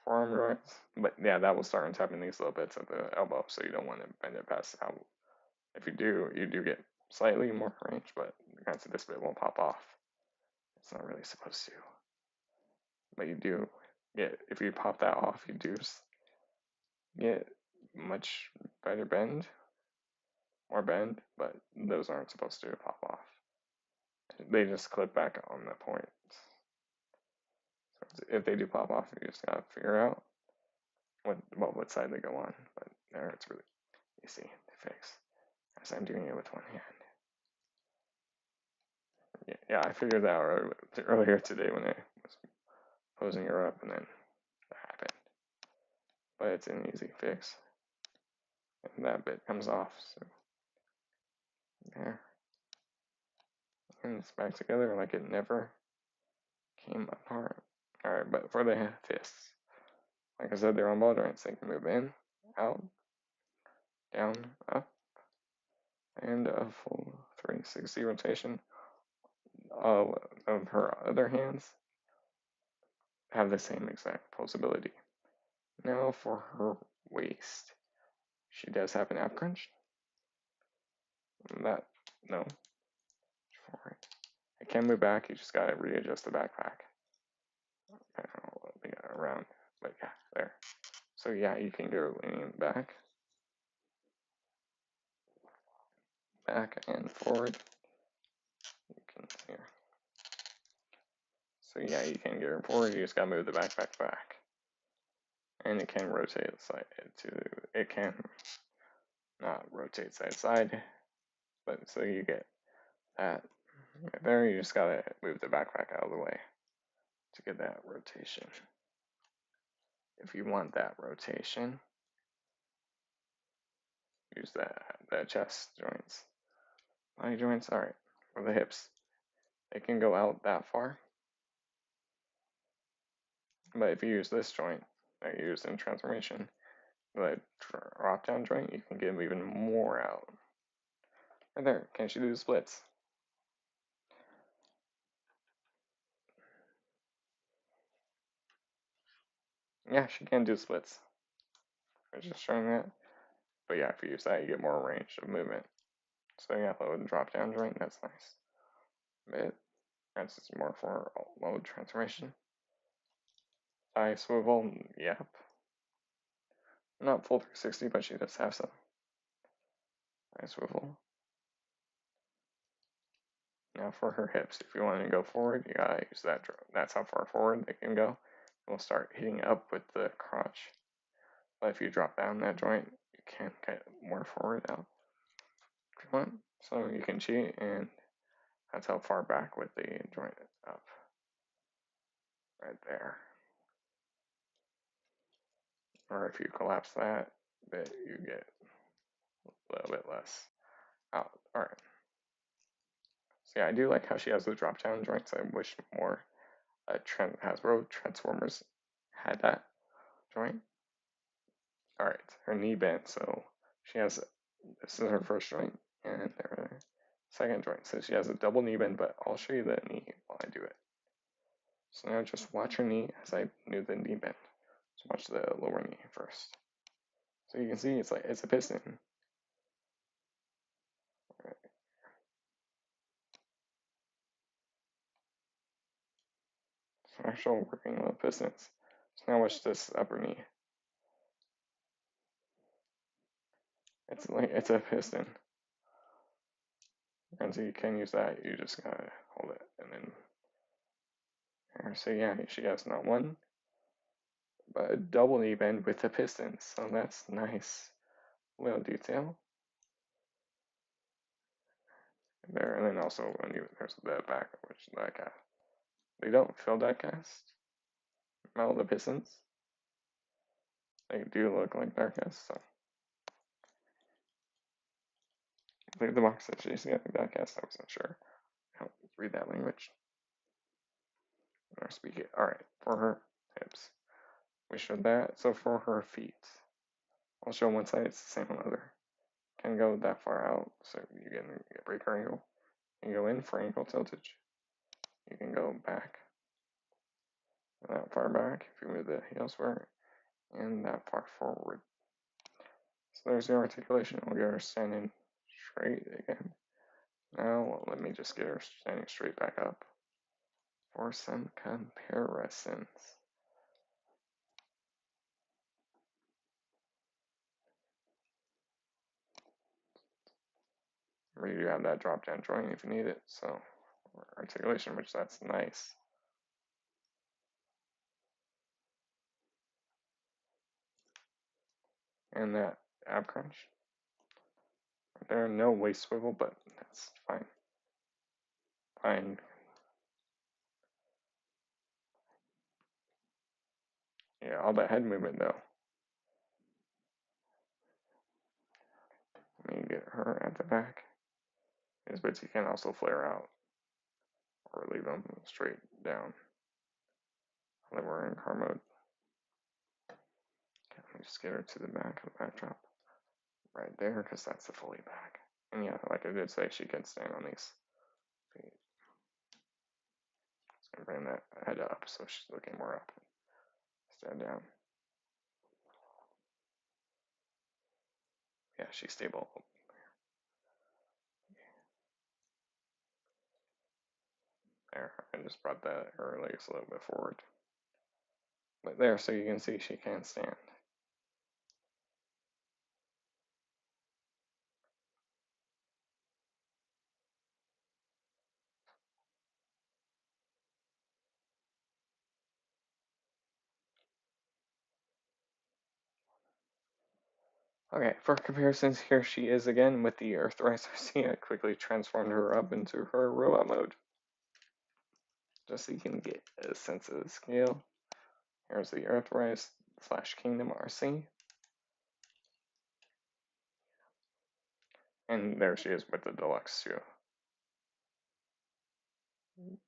forearm joints. But yeah, that will start untapping these little bits at the elbow, so you don't want to bend it past how. If you do get slightly more range, but this bit won't pop off. It's not really supposed to. But you do get, if you pop that off, you do get much better bend, more bend, but those aren't supposed to pop off. They just clip back on the point. So if they do pop off, you just gotta figure out what side they go on. But there, it's really easy to fix, as I'm doing it with one hand. Yeah, I figured that out earlier today when I was posing her up, and then that happened. But it's an easy fix, and that bit comes off. So there, and it's back together like it never came apart. All right, but for the fists, like I said, they're on ball joints. They can move in, out, down, up, and a full 360 rotation. All of her other hands have the same exact posability. Now for her waist, she does have an ab crunch. That, no, for it. It can move back, you just gotta readjust the backpack. I don't know what we got around, but yeah, there. So yeah, you can go leaning back and forward. You can here. So yeah, you can go forward. You just gotta move the backpack back, and it can rotate side to. It can not rotate side to side, but so you get that right there. You just gotta move the backpack out of the way to get that rotation. If you want that rotation, use the chest joints, body joints. All right, for the hips, they can go out that far. But if you use this joint that you use in transformation, the drop down joint, you can get even more out. Right there, can she do the splits? Yeah, she can do splits. I was just showing that. But yeah, if you use that, you get more range of movement. So yeah, load and drop down joint, that's nice. But that's more for load transformation. Thigh swivel, yep. Not full 360, but she does have some. Thigh swivel. Now for her hips, if you want to go forward, you gotta use that. That's how far forward they can go. We'll start hitting up with the crotch. But if you drop down that joint, you can get more forward out if you want. So you can cheat, and that's how far back with the joint up. Right there. Or if you collapse that bit, you get a little bit less out. Alright. So yeah, I do like how she has the drop down joints. I wish more Hasbro Transformers had that joint. her knee bent, so she has, this is her first joint and her second joint. So she has a double knee bend, but I'll show you the knee while I do it. So now just watch her knee as I do the knee bend. So watch the lower knee first. So you can see it's like, it's a piston. So actual working with pistons. So now watch this upper knee. It's like, it's a piston. And so you can use that, you just gotta hold it and then here. So yeah, she has not one, but a double knee bend with a piston. So that's nice little detail there. And then also when you, there's the back, which that cast. They don't fill that cast. All the pistons. They do look like die cast, so look at the box that she's got die cast. I wasn't sure how to read that language or speak it. Alright, for her hips. We showed that. So for her feet, I'll show one side, it's the same on the other. Can go that far out, so you can get breaker angle. You can go in for ankle tiltage. You can go back, that far back if you move the heels for it, and that far forward. So there's the articulation. We'll get her standing straight again. Now let me just get her standing straight back up for some comparisons. Where you have that drop down joint if you need it. So articulation, which that's nice. And that ab crunch. There are no waist swivel, but that's fine. Fine. Yeah, all that head movement though. Let me get her at the back. These bits you can also flare out or leave them straight down. Then we're in car mode. Okay, let me just get her to the back of the backdrop. Right there, because that's the fully back. And yeah, like I did say, she can stand on these feet. So bring that head up so she's looking more up. Stand down. Yeah, she's stable. There, I just brought her legs a little bit forward. But there, so you can see she can stand. Okay, for comparisons, here she is again with the Earthrise RC. I quickly transformed her up into her robot mode, just so you can get a sense of the scale. Here's the Earthrise / Kingdom RC. And there she is with the deluxe shoe.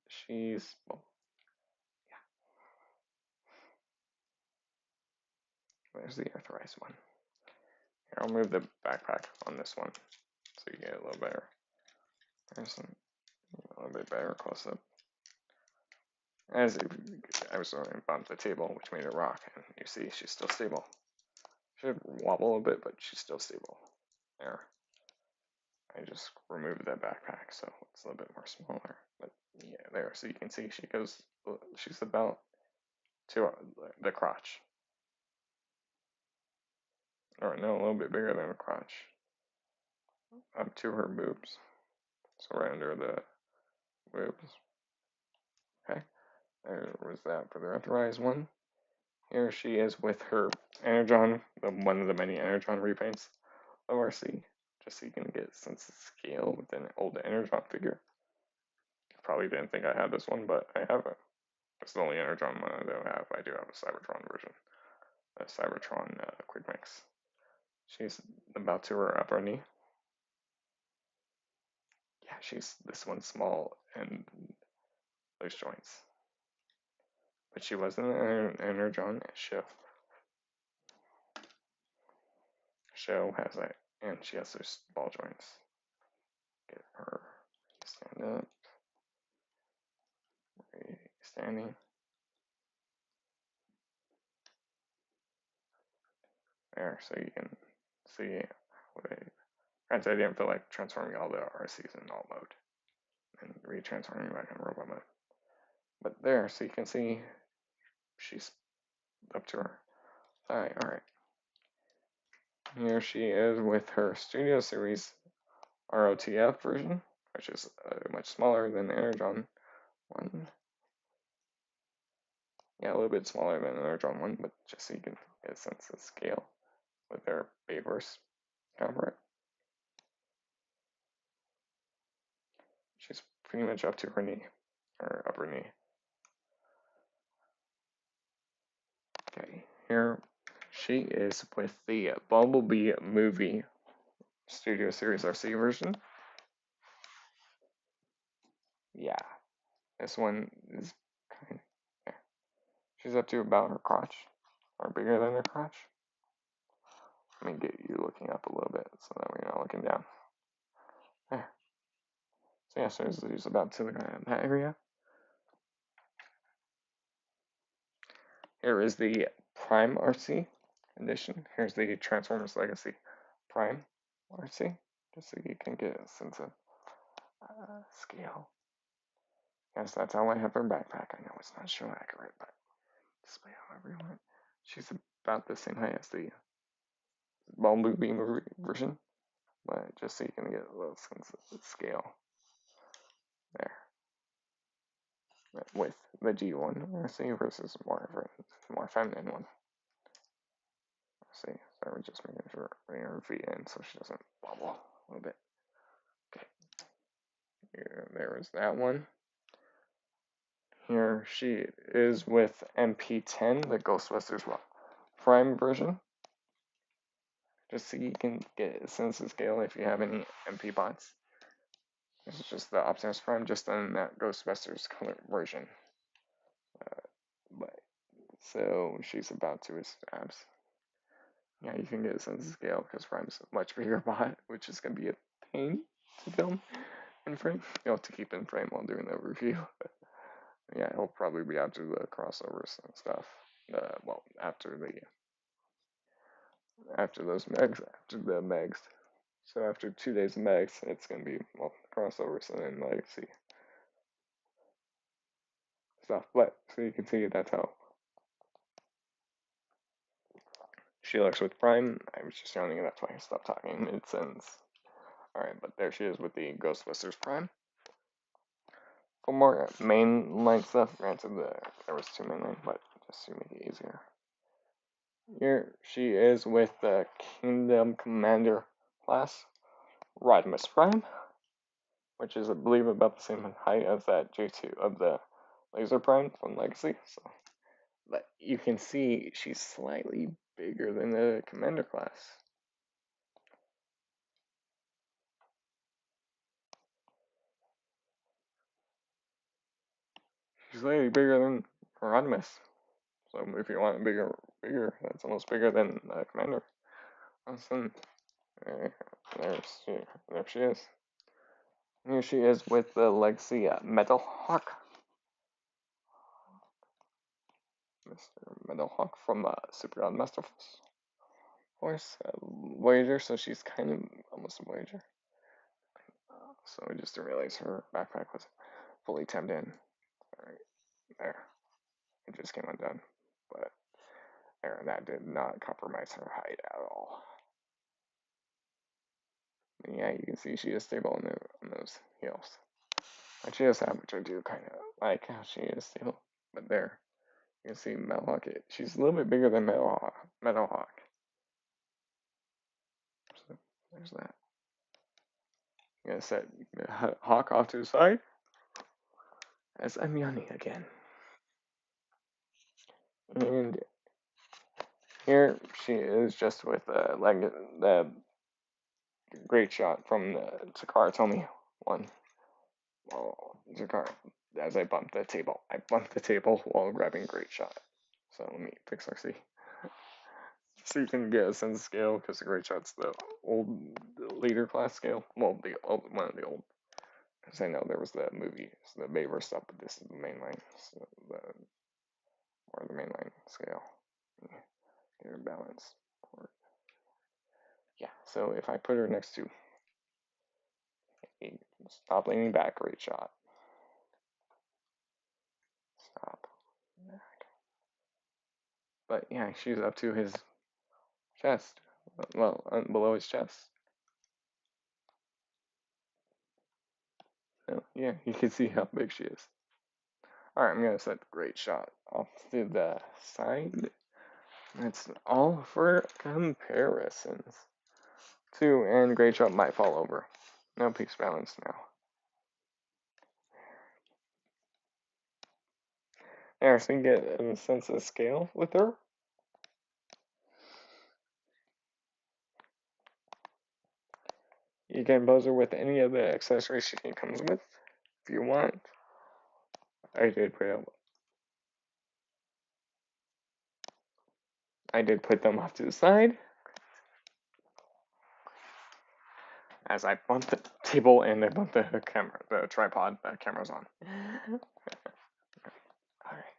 She's, well, yeah. There's the Earthrise one. Here, I'll move the backpack on this one so you get a little better. There's a little bit better close up. As if I was going to bump the table, which made it rock, and you see she's still stable. Should wobble a bit, but she's still stable. There. I just removed that backpack, so it's a little bit more smaller. But yeah, there. So you can see she goes, she's about to the crotch. Or no, a little bit bigger than the crotch. Up to her boobs. So right under the boobs. Okay. There was that for the authorized one. Here she is with her Energon, one of the many Energon repaints of RC, just so you can get a sense of scale with an old Energon figure. Probably didn't think I had this one, but I have it. It's the only Energon one I don't have. I do have a Cybertron version, a Cybertron Quick Mix. She's about to her upper knee. Yeah, she's this one small and loose joints. But she wasn't an Energon show. show has that, and she has those ball joints. Get her stand up, standing. There, so you can see what granted, I didn't feel like transforming all the RCs in alt mode and retransforming back in robot mode. But there, so you can see she's up to her thigh. Alright. Here she is with her Studio Series ROTF version, which is much smaller than the Energon one. Yeah, a little bit smaller than the Energon one, but just so you can get a sense of scale with their Bayverse counterpart. She's pretty much up to her knee, or upper knee. Okay, here she is with the Bumblebee movie Studio Series RC version. Yeah, this one is kind of, yeah. She's up to about her crotch, or bigger than her crotch. Let me get you looking up a little bit so that we're not looking down. There. So yeah, so she's about to that area. Here is the Prime RC edition. Here's the Transformers Legacy Prime RC, just so you can get a sense of scale. Yes, that's how I have her backpack. I know it's not show accurate, but display however you want. She's about the same height as the Bumblebee version, but just so you can get a little sense of scale there. With the G1 RC versus more feminine one. See, so we're just making sure bring her feet in so she doesn't wobble a little bit. Okay, there is that one. Here she is with MP10, the Ghostbusters Prime version. Just so you can get a sense of scale if you have any MP bots. This is just the Optimus Prime, just in that Ghostbusters color version. But so she's about to his abs. Yeah, you can get a sense of scale because Prime's a much bigger bot, which is going to be a pain to film in frame. You'll have to keep in frame while doing the review. Yeah, he'll probably be after the crossovers and stuff. Well, after those megs, after the megs. So after 2 days of megs, it's gonna be crossovers and then legacy stuff. But so you can see that's how she looks with Prime. I was just yawning, that's why I stopped talking mid-sentence. Alright, but there she is with the Ghostbusters Prime. For more mainline stuff, granted there was 2 mainline, but just to make it easier. Here she is with the Kingdom Commander class, Rodimus Prime, which is I believe about the same height as that J2 of the Laser Prime from Legacy. So, but you can see she's slightly bigger than the Commander class. She's slightly bigger than Rodimus. So if you want bigger, that's almost bigger than Commander. Awesome. There she is. Here she is with the Legacy Metal Hawk. Mr. Metal Hawk from Super God Master Force. Voyager, so she's kind of almost a Voyager. So I just didn't realize her backpack was fully tabbed in. Alright, there. It just came undone. But there, that did not compromise her height at all. And yeah, you can see she is stable on those heels. And she does have, which I do kind of like how she is stable. But there, you can see Metal Hawk. She's a little bit bigger than Metal Hawk. So there's that. I'm gonna set Hawk off to the side as I'm yawning again. And here she is just with the great shot from the Takara Tomy one. Well, Takara, as I bumped the table. I bumped the table while grabbing great shot. So let me fix Arcee. So you can get a sense of scale because the Great Shot's the old leader class scale. Well, the old one of the old. Because I know there was the movie, so the Baver stuff, but this is the main line, so or the main line scale. Get her balance. Yeah. So if I put her next to stop leaning back, Great Shot. Stop. Back. But yeah, she's up to his chest. Well, below his chest. So yeah, you can see how big she is. Alright, I'm gonna set the Great Shot off to the side. That's all for comparisons. And Great Shot might fall over. No peaks balance now. There, so you get a sense of scale with her. You can pose her with any of the accessories she comes with, if you want. I did put them off to the side. As I bumped the table and I bumped the camera, the tripod, the camera's on. Alright.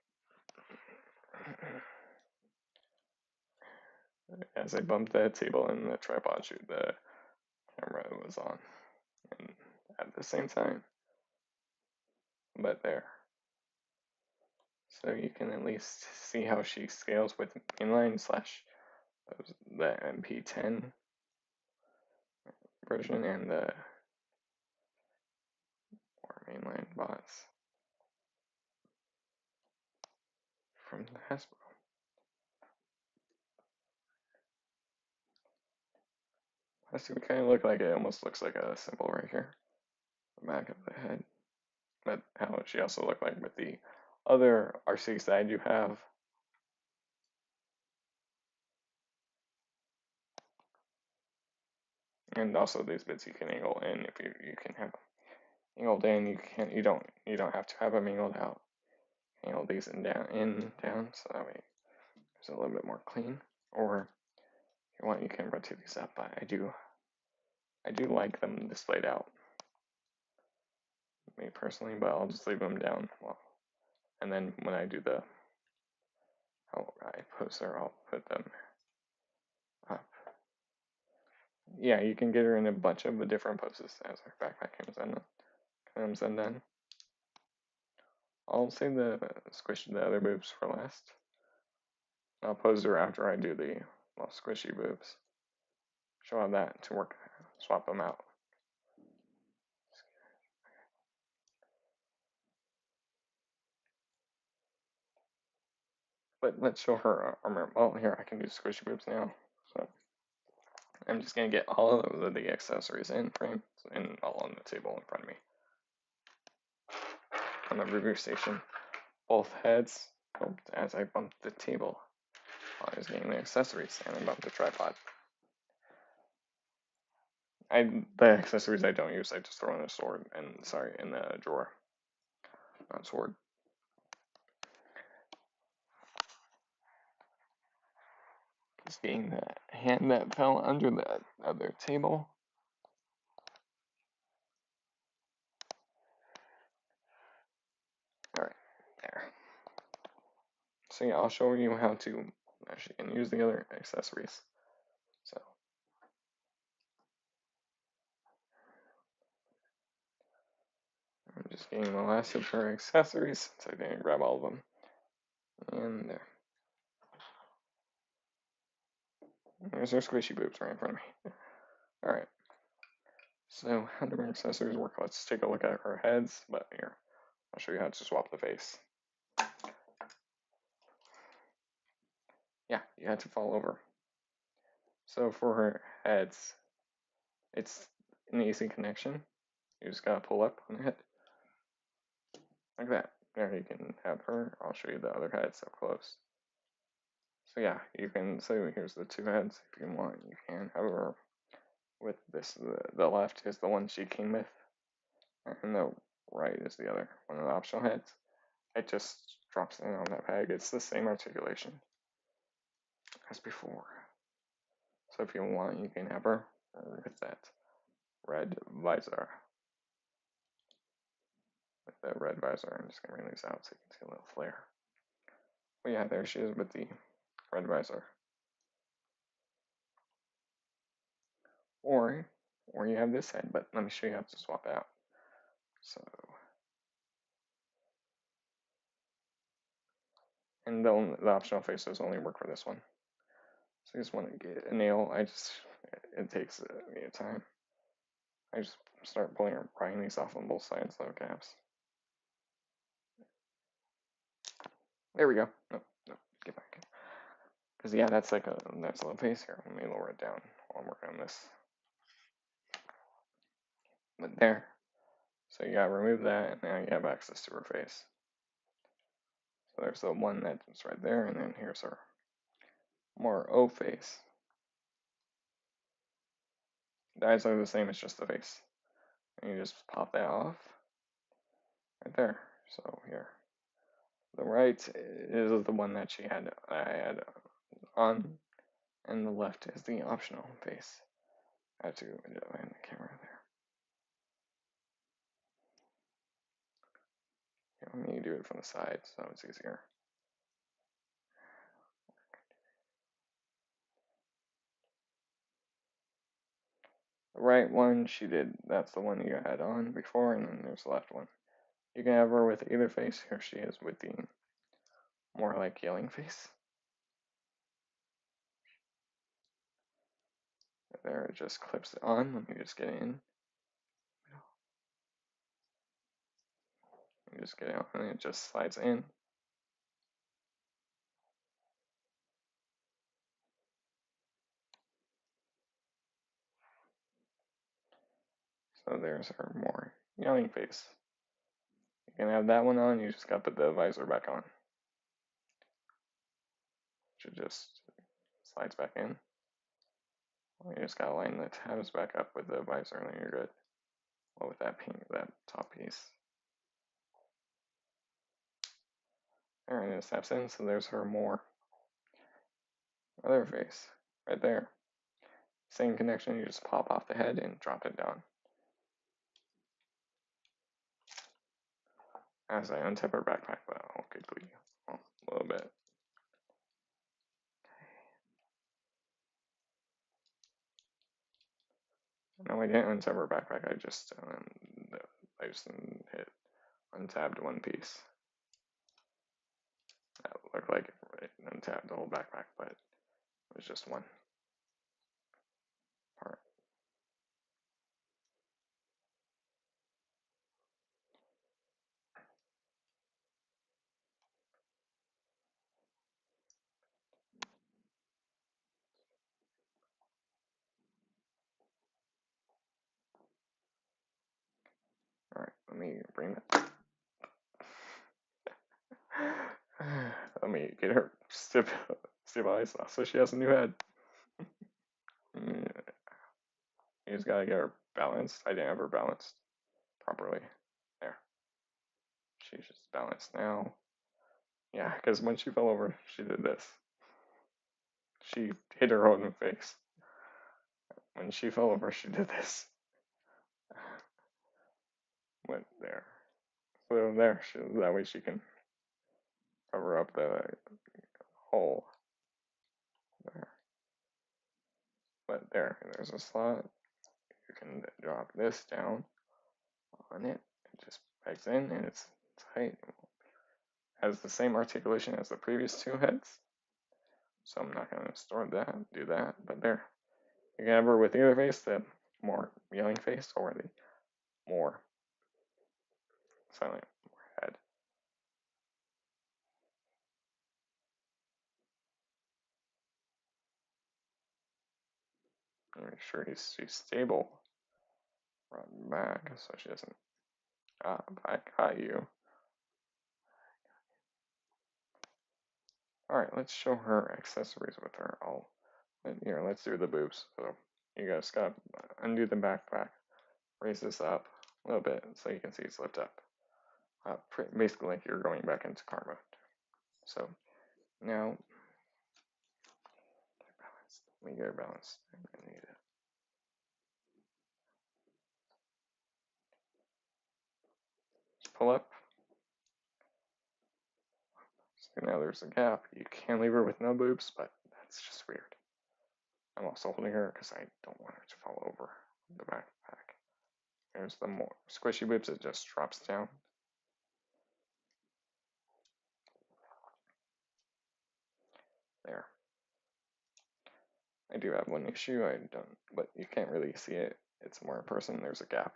As I bumped the table and the tripod, the camera was on. And at the same time. But there. So you can at least see how she scales with inline slash the MP10 version and the more mainline bots from Hasbro. This would kind of look like it almost looks like a symbol right here, the back of the head. But how she also looked like with the other RC side you have. And also these bits you can angle in if you can have them angled in. You don't have to have them angled out. Angle these down, so that way it's a little bit more clean. Or if you want, you can rotate these up. But I do like them displayed out, me personally. But I'll just leave them down. Well, and then when I do how I pose her, I'll put them up. Yeah, you can get her in a bunch of different poses as her backpack comes undone. I'll save the other boobs for last. I'll pose her after I do the squishy boobs. Show how that to work. Swap them out. But let's show her armor. Well, here I can do squishy boobs now. So I'm just gonna get all of the accessories in frame and all on the table in front of me. On the review station, both heads bumped as I bumped the table. I was getting the accessories and I bumped the tripod. The accessories I don't use, I just throw in a sword in the drawer. Not sword. Just getting the hand that fell under the other table. Alright, there. So yeah, I'll show you how to actually use the other accessories. So I'm just getting the last of her accessories, so I didn't grab all of them. And there. There's her squishy boobs right in front of me. Alright. So how do our accessories work? Let's take a look at her heads, but here, I'll show you how to swap the face. Yeah, you had to fall over. So for her heads, it's an easy connection. You just gotta pull up on the head. Like that. There you can have her. I'll show you the other heads up close. So yeah, you can say here's the two heads if you want. You can have her with this. The left is the one she came with, and the right is the other one of the optional heads. It just drops in on that peg. It's the same articulation as before. So if you want, you can have her with that red visor. With that red visor, I'm just gonna bring these out so you can see a little flare. But yeah, there she is with the red visor. Or you have this head, but let me show you how to swap it out. So, and the optional faces only work for this one. So I just want to get a nail. It takes me a time. I just start prying these off on both sides of the caps. There we go. No, get back. Because yeah, that's like a nice little face here. Let me lower it down while I'm working on this. But there. So you gotta remove that, and now you have access to her face. So there's the one that's right there, and then here's her more O face. The eyes are the same, it's just the face. And you just pop that off right there. So here. The right is the one that I had on, and the left is the optional face. I have to align the camera there. Let me do it from the side so it's easier. The right one, that's the one you had on before, and then there's the left one. You can have her with either face. Here she is with the more like yelling face. There, it just clips on. Let me just get it in. You just get it out, and it just slides in. So there's her more yelling face. You can have that one on, you just gotta put the visor back on. Which just slides back in. You just gotta line the tabs back up with the visor and then you're good. Well, with that top piece. There, and it snaps in, so there's her more other face right there. Same connection, you just pop off the head and drop it down. As I untap her backpack, but I'll quickly, a little bit. No, I didn't untap her backpack, I just hit untabbed one piece. That looked like it untabbed the whole backpack, but it was just one part. Alright, let me bring that. Let me get her stabilized so she has a new head. You just gotta get her balanced. I didn't have her balanced properly. There. She's just balanced now. Yeah, because when she fell over, she did this. She hit her own face. When she fell over, she did this. Went there. So there, that way she can cover up the hole. There. But there's a slot. You can drop this down on it. It just pegs in and it's tight. Has the same articulation as the previous two heads. So I'm not going to do that, but there. You can have her with either face, the more yelling face, or the more silent head. Make sure she's stable. Run back so she doesn't. I got you. Alright, let's show her accessories with her. Here, let's do the boobs. So you guys gotta undo the backpack, raise this up a little bit so you can see it's lift up. Basically like you're going back into car mode. So now Let me get her balanced. I'm gonna need it. Pull up. So now there's a gap. You can leave her with no boobs, but that's just weird. I'm also holding her because I don't want her to fall over the backpack. There's the more squishy boobs. It just drops down. There. I do have one issue. I don't, but you can't really see it. It's more in person. There's a gap.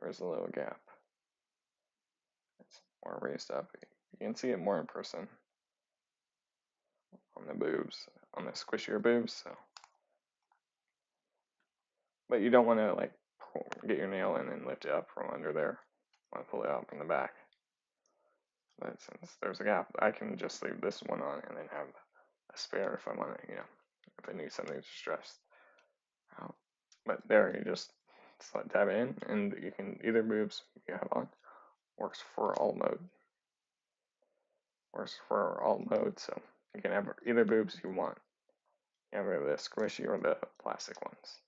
There's a little gap. It's more raised up. You can see it more in person on the boobs, on the squishier boobs. So, but you don't want to like get your nail in and lift it up from under there. You want to pull it out from the back. But since there's a gap, I can just leave this one on and then have a spare if I want to, if I need something stressed out. But there, you just tab it in, and you can either boobs you have on works for all mode. Works for all modes, so you can have either boobs you want. You have the squishy or the plastic ones.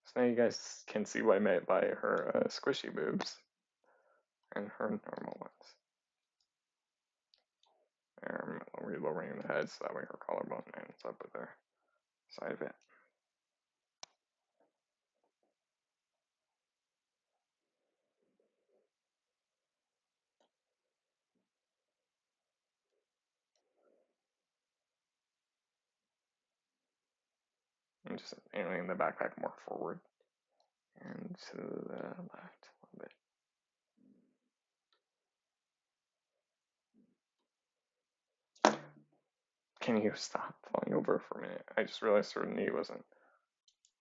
So now you guys can see what I meant by her squishy boobs and her normal ones. I'm re-lowering the head so that way her collarbone ends up with her side of it. I'm just angling the backpack more forward and to the left a little bit. Can you stop falling over for a minute? I just realized her knee wasn't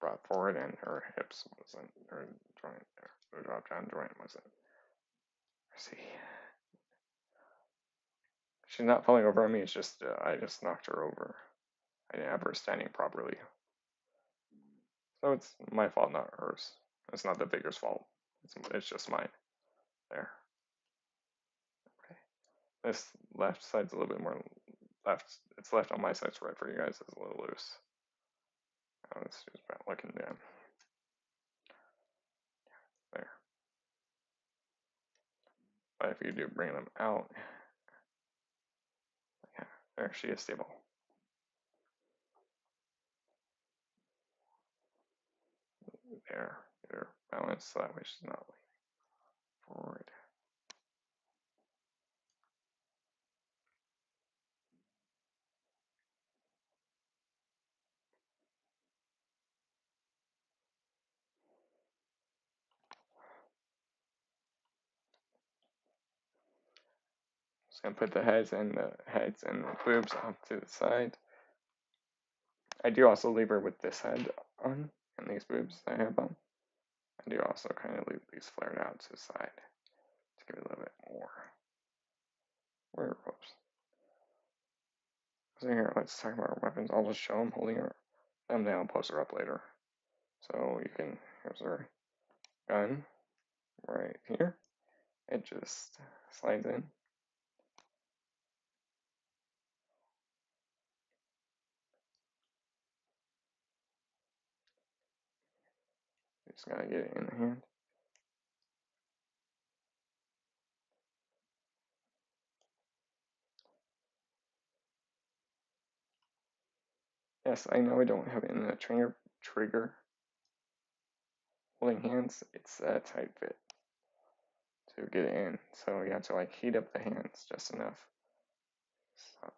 brought forward and her hips wasn't, her joint, her drop down joint wasn't. See, she's not falling over on me. It's just I just knocked her over. I didn't have her standing properly, so it's my fault, not hers. It's not the figure's fault. It's just mine. There. Okay. This left side's a little bit more left. It's left on my side. It's right for you guys. It's a little loose. It's just about looking down. There. But if you do bring them out, yeah, there she is stable. There, get her balanced so that way she's not leaning forward. Just gonna put the heads and the boobs off to the side. I do also leave her with this head on and these boobs that I have on. I do also kind of leave these flared out to the side to give it a little bit more. Whoops. So here, let's talk about our weapons. I'll just show them holding her them down, post her up later. So you can, here's her gun right here. It just slides in. You just gotta get it in the hand. Yes, I know I don't have it in the trigger holding hands. It's a tight fit to get it in. So you have to like heat up the hands just enough.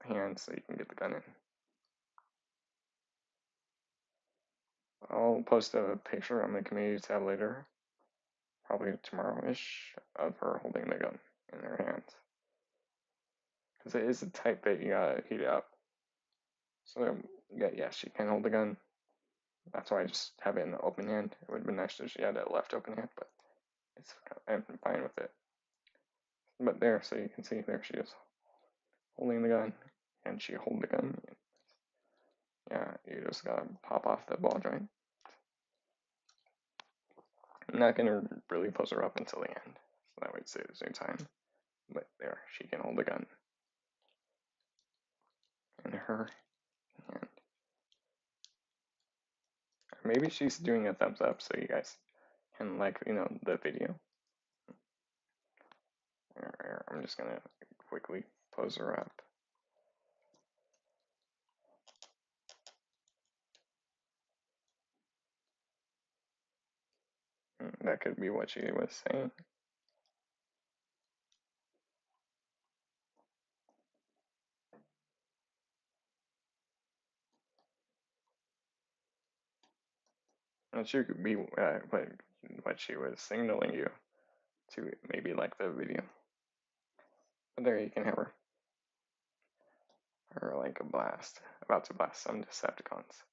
Hands so you can get the gun in. I'll post a picture on the community tab later, probably tomorrow-ish, of her holding the gun in her hands. Because it is a tight fit, you gotta heat it up. So, yeah, she can hold the gun. That's why I just have it in the open hand. It would have been nice if she had a left open hand, but I'm fine with it. But there, so you can see, there she is, holding the gun. And she hold the gun. Yeah, you just gotta pop off the ball joint. I'm not gonna really pose her up until the end, so that would save the same time. But there, she can hold the gun in her hand. Or maybe she's doing a thumbs up so you guys can like, the video. I'm just gonna quickly pose her up. That could be what she was saying. And she could be what she was signaling you to maybe like the video. But there you can have her. Her like a blast, about to blast some Decepticons.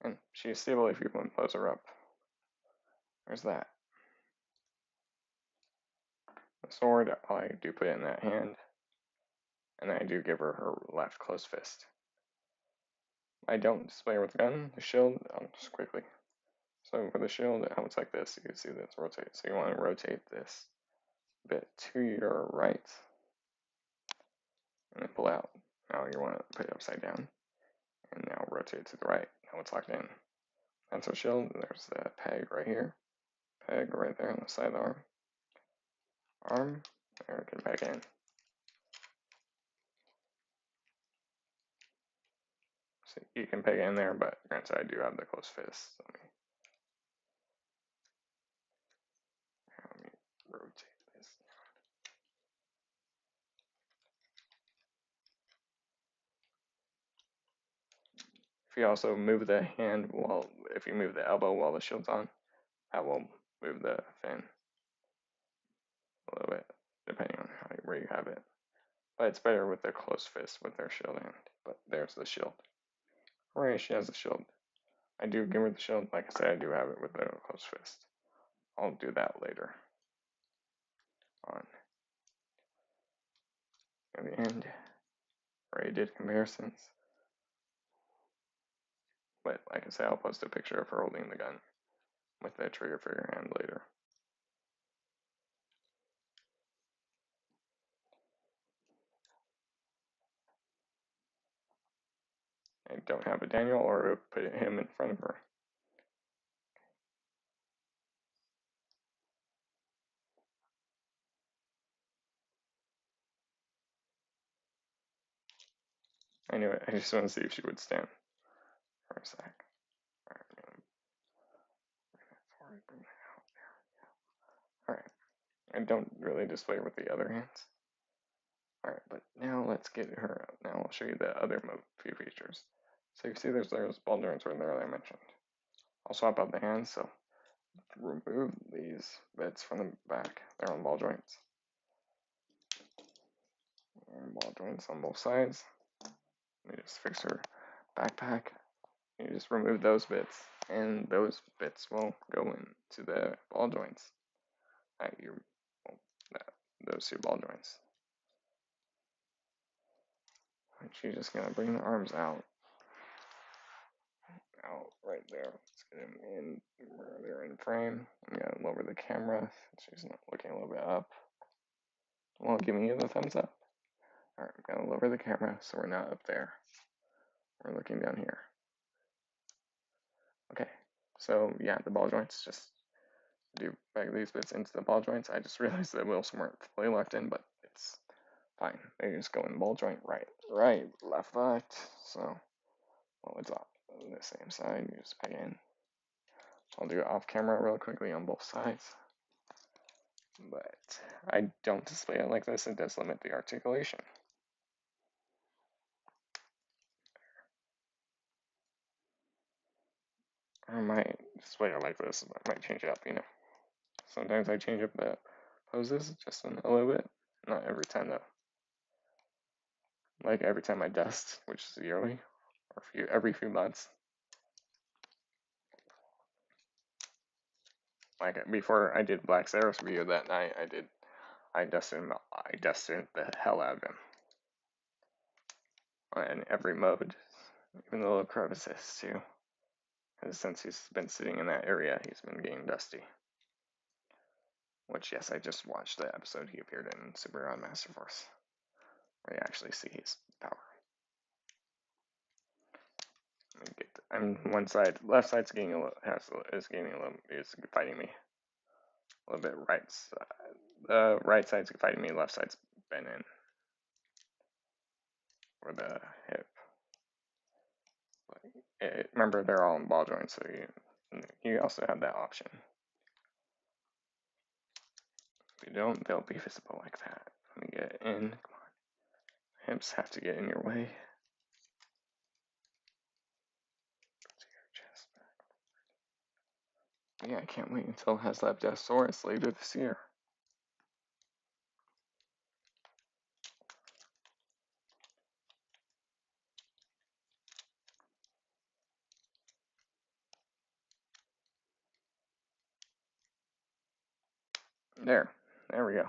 And she's stable if you want to pose her up. There's that. The sword, I do put it in that hand. And I do give her her left closed fist. I don't display her with the gun. The shield, just quickly. So for the shield, it looks like this. You can see this rotate. So you want to rotate this bit to your right. And then pull out. Now you want to put it upside down. And now rotate to the right. Now it's locked in. That's our shield. There's the peg right here. Peg right there on the side of the arm. Arm. There, it can peg in. So you can peg in there, but granted I do have the closed fist. So let me rotate this. If you also move the hand if you move the elbow while the shield's on, that will move the fin a little bit, depending on where you have it. But it's better with the closed fist with their shield hand. But there's the shield. Hooray, she has the shield. I do give her the shield. Like I said, I do have it with the closed fist. I'll do that later on. In the end, where I did comparisons. But like I said, I'll post a picture of her holding the gun with the trigger for your hand later. I don't have a Daniel or put him in front of her. I knew it. I just want to see if she would stand for a sec. Alright, I don't really display with the other hands. Alright, but now let's get her out. Now I'll show you the other few features. So you see there's those ball joints right there that I mentioned. I'll swap out the hands, so remove these bits from the back. They're on ball joints. And ball joints on both sides. Let me just fix her backpack. You just remove those bits, and those bits will go into the ball joints. Those two ball joints. And she's just gonna bring the arms out right there. Let's get him in where they're in frame. I'm gonna lower the camera. She's not looking a little bit up. Well, giving you the thumbs up. Alright, I'm gonna lower the camera so we're not up there. We're looking down here. Okay, so yeah, the ball joints, just do bag these bits into the ball joints. I just realized the wheels weren't fully locked in, but it's fine. They just go in ball joint right, left. So, well, it's off the same side. You just peg in. I'll do it off camera real quickly on both sides. But I don't display it like this. It does limit the articulation. I might display it like this. I might change it up, Sometimes I change up the poses just a little bit. Not every time though. Like every time I dust, which is yearly, or every few months. Like before I did Black Saros video that night, I dusted the hell out of him. In every mode, even the little crevices too. And since he's been sitting in that area, he's been getting dusty. Which, yes, I just watched the episode he appeared in Super Odd Master Force, where you actually see his power. I'm one side, left side's getting a little, is fighting me a little bit. Right side, the right side's fighting me, left side's been in for the hip. Remember, they're all in ball joints, so you also have that option. If you don't, they'll be visible like that. Let me get in. Come on, hips have to get in your way. Yeah, I can't wait until it has Leptosaurus later this year. There we go.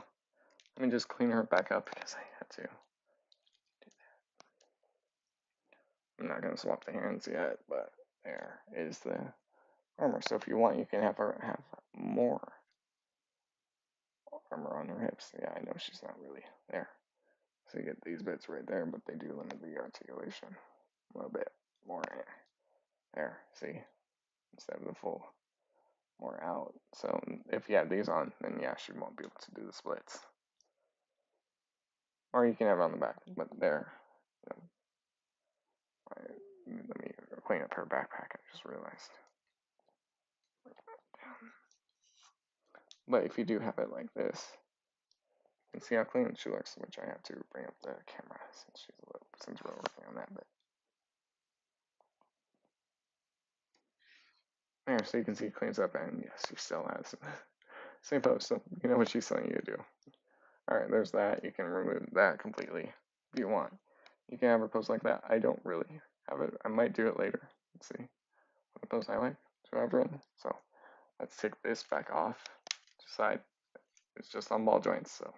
Let me just clean her back up because I had to do that. I'm not going to swap the hands yet, but there is the armor. So if you want, you can have her have more armor on her hips. Yeah, I know she's not really there. So you get these bits right there, but they do limit the articulation a little bit more. There, see? Instead of the full more out. So if you have these on, then yeah, she won't be able to do the splits. Or you can have it on the back, but there. Let me clean up her backpack, I just realized. But if you do have it like this, you can see how clean she looks, which I have to bring up the camera since we're working on that bit. There, so you can see it cleans up, and yes, she still has same pose, so you know what she's telling you to do. Alright, there's that. You can remove that completely if you want. You can have her pose like that. I don't really have it. I might do it later. Let's see what pose I like to have her in. So let's take this back off to side. It's just on ball joints, so.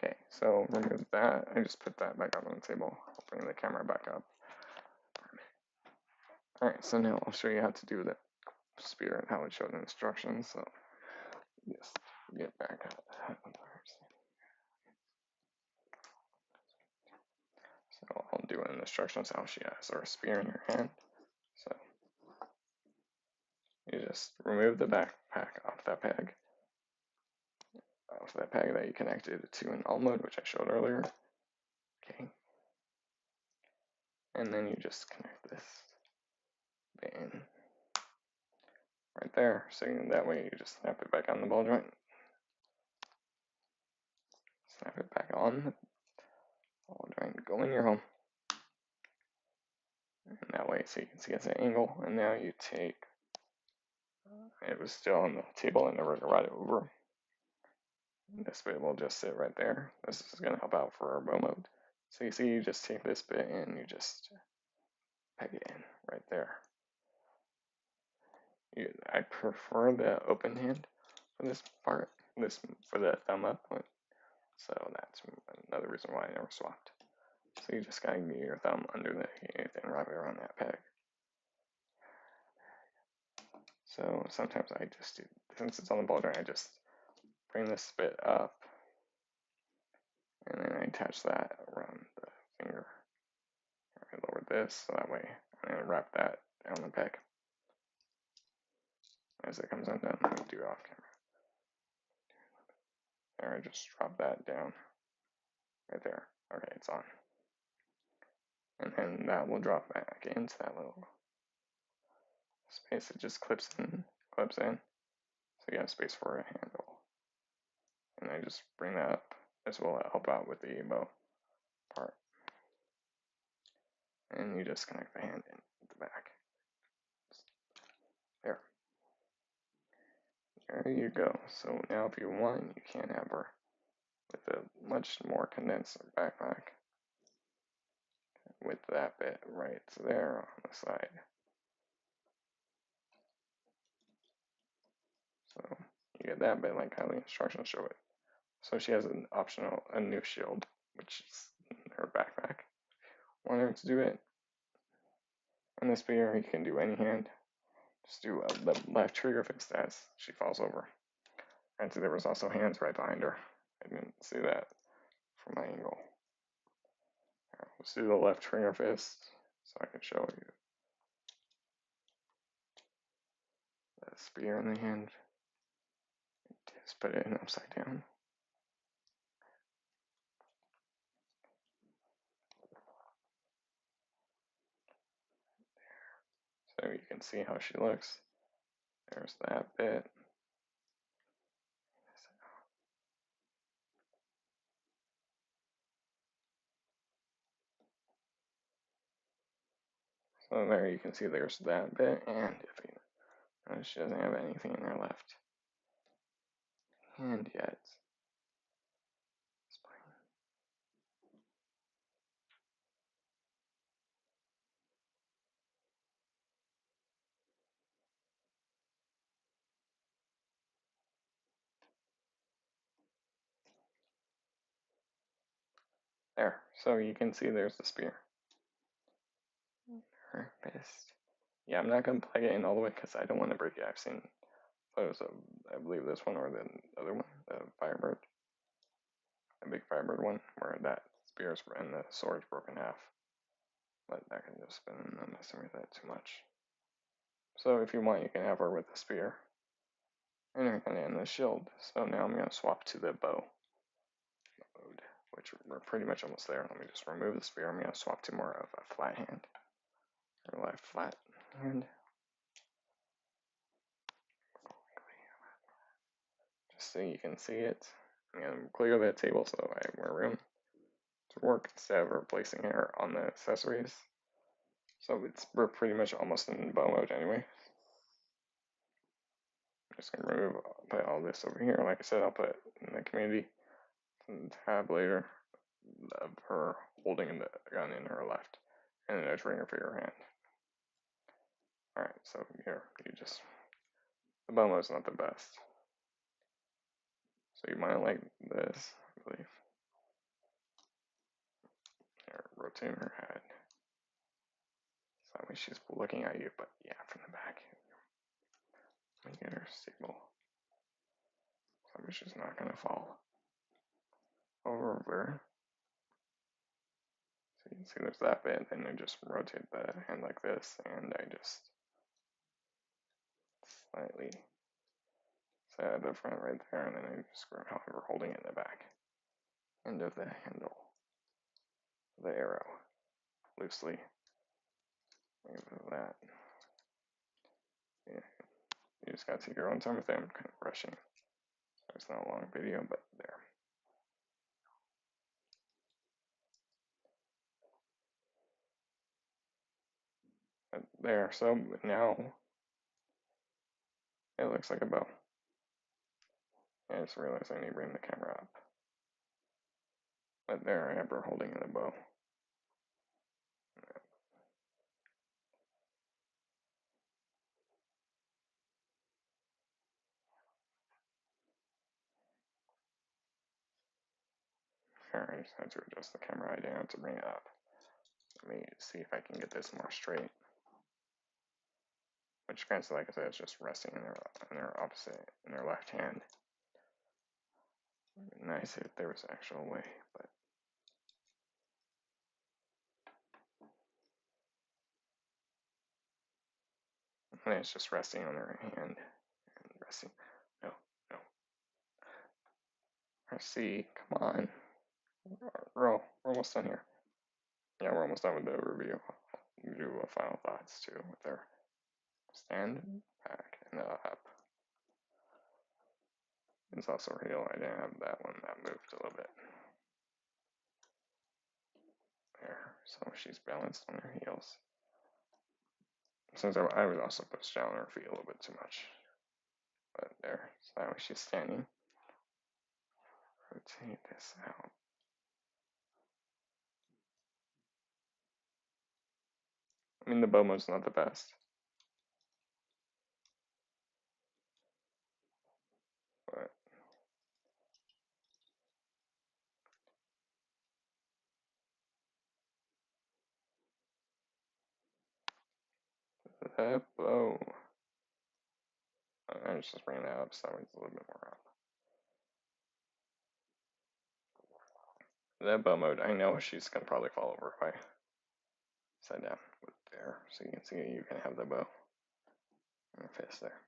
Okay, so remove that. I just put that back up on the table. I'll bring the camera back up. Alright, so now I'll show you how to do the spear and how it showed in instructions. So, yes, get back up. So I'll do in instructions how she has her spear in her hand. So you just remove the backpack off that peg. Off that peg that you connected to an all mode, which I showed earlier. Okay. And then you just connect this bit in right there. So that way you just snap it back on the ball joint. Snap it back on the ball joint. Go in your home. And that way, so you can see it's an angle. And now you take, it was still on the table, I never brought it over. This bit will just sit right there. This is going to help out for our bow mode. So you see, you just take this bit and you just peg it in right there. I prefer the open hand for this part, for the thumb up one. So that's another reason why I never swapped. So you just gotta get your thumb under the heat and wrap it around that peg. So sometimes I just do, since it's on the ball joint, I just bring this bit up and then I attach that around the finger. I lower this so that way, and then wrap that down the peg. As it comes undone, let me do it off camera. There, I just drop that down right there. Okay, it's on. And then that will drop back into that little space. It just clips in. So you have space for a handle. And I just bring that up. This will help out with the bow part. And you just connect the hand in at the back. There. There you go. So now if you want, you can have her with a much more condensed backpack. With that bit right there on the side. So you get that bit like how the instructions show it. So she has an optional, a new shield, which is her backpack. Want her to do it. On the spear, you can do any hand. Just do the left trigger fist as she falls over. And so there was also hands right behind her. I didn't see that from my angle. Right, let's do the left trigger fist so I can show you the spear in the hand. Just put it in upside down. So you can see how she looks. There's that bit. So there you can see there's that bit, and if you notice, she doesn't have anything in her left hand yet. There, so you can see there's the spear. Her fist. Yeah, I'm not going to plug it in all the way because I don't want to break it. I've seen photos of, I believe this one or the other one, the Firebird, the big Firebird one, where that spear and the sword's broken in half. But that can just spin and I'm messing with that too much. So if you want, you can have her with the spear and the shield. So now I'm going to swap to the bow mode, which we're pretty much almost there. Let me just remove the spear. I'm going to swap to more of a flat hand, or left flat hand. Just so you can see it. I'm going to clear that table so I have more room to work instead of replacing her on the accessories. So we're pretty much almost in bow mode anyway. I'm just going to put all this over here. Like I said, I'll put in the community tab later of her holding the gun in her left and then a trigger for your hand. Alright, so here, the bow mode's not the best. So you might like this, I believe. Here, rotating her head. So that way she's looking at you, but yeah, from the back. Let me get her stable. So that way she's not going to fall over. So you can see there's that bit, and I just rotate the hand like this, and I just slightly set at the front right there, and then I just grab however holding it in the back end of the handle, the arrow, loosely. Like that. Yeah, you just gotta take your own time with it. I'm kind of rushing. So it's not a long video, but there. But there, so now it looks like a bow. I just realized I need to bring the camera up. But there I have her holding in the bow. Here, I just had to adjust the camera. I didn't have to bring it up. Let me see if I can get this more straight. Which granted, like I said, it's just resting in their opposite, in their left hand. It'd be nice if there was an actual way, but and it's just resting on their hand and resting. No, no. Arcee, come on. We're almost done here. Yeah, we're almost done with the review. You do final thoughts too with their stand, back, and up. It's also heel. I didn't have that one. That moved a little bit. There. So she's balanced on her heels. Since I was also pushed down her feet a little bit too much. But there. So that way she's standing. Rotate this out. I mean, the bow mode's not the best. But the bow. I just bring that up so it's a little bit more up. The bow mode, I know she's gonna probably fall over if I set down with there, so you can see you can have the bow and the fist there.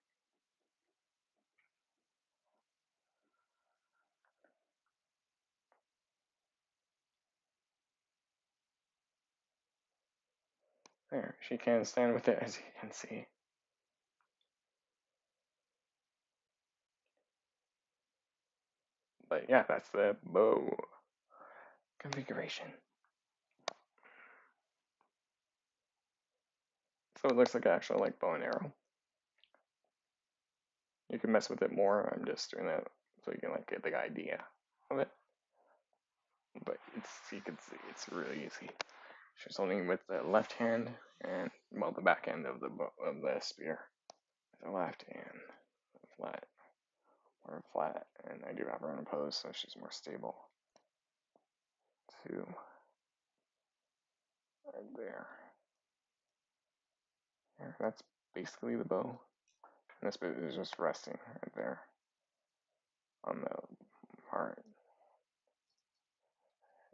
There, she can stand with it, as you can see. But yeah, that's the bow configuration. So it looks like actually like bow and arrow. You can mess with it more. I'm just doing that so you can like get the idea of it. But you can see it's really easy. She's holding with the left hand and well the back end of the spear. The left hand, flat or flat, and I do have her on a pose, so she's more stable. Two, right there. There, that's basically the bow. And this bit is just resting right there on the part.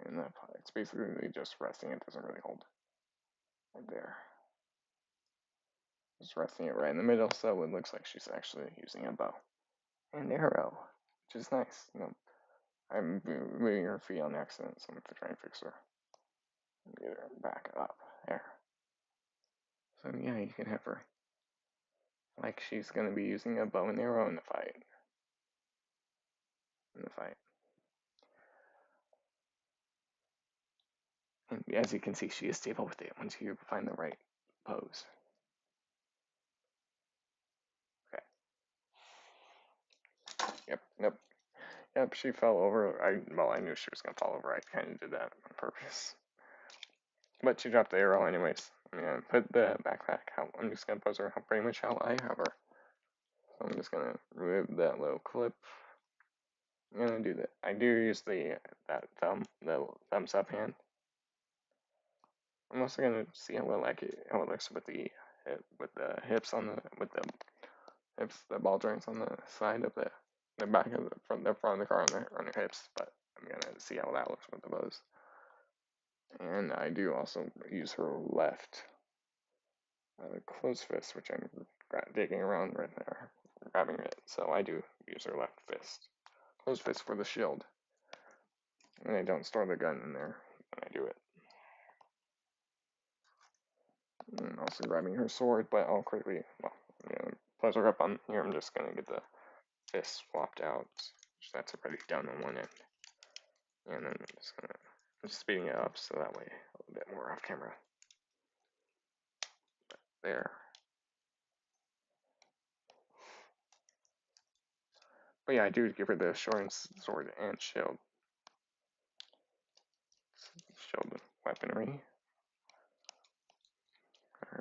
And that part, it's basically just resting. It doesn't really hold right there. Just resting it right in the middle, so it looks like she's actually using a bow and arrow, which is nice. You know, I'm moving her feet on accident, so I'm going to try and fix her and get her back up there. So yeah, you can have her like she's going to be using a bow and arrow in the fight. And as you can see, she is stable with it once you find the right pose. Okay. Yep, she fell over. I knew she was going to fall over. I kind of did that on purpose. But she dropped the arrow anyways. I put the backpack out. I'm just going to pose her pretty much how I have her. So I'm just going to remove that little clip. I'm going to do that. I do use the thumbs up hand. I'm also going to see how it looks with the hips the ball joints on the side of the back of the front of the car on your hips, but I'm gonna see how that looks with the bows. And I do also use her left closed fist, which I'm digging around right there, grabbing it. So I do use her left fist, closed fist for the shield, and I don't store the gun in there when I do it. And also grabbing her sword, but I'll quickly, close her up on here. I'm just gonna get the fist swapped out. So that's already done on one end. And then I'm just speeding it up so that way a little bit more off camera. There. But yeah, I do give her the sword and shield. Shield weaponry.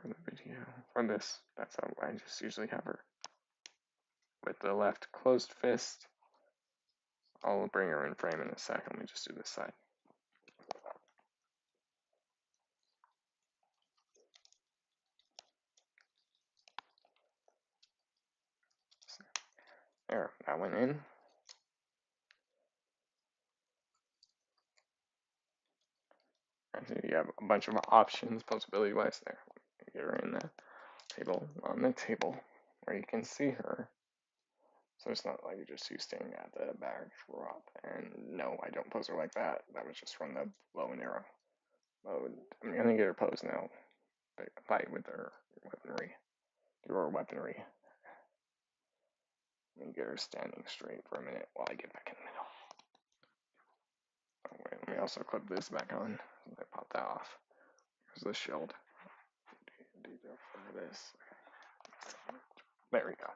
The video for this. That's how I just usually have her. With the left closed fist. I'll bring her in frame in a sec. Let me just do this side. There, that went in. Actually, you have a bunch of options possibility wise there. Get her in the table, on the table, where you can see her. So it's not like just you staying at the backdrop. And no, I don't pose her like that. That was just from the bow and arrow mode. I'm gonna get her pose now. Fight with her weaponry. Your weaponry. Let me get her standing straight for a minute while I get back in the middle. Oh, wait, let me also clip this back on. I pop that off. Here's the shield. This. There we go.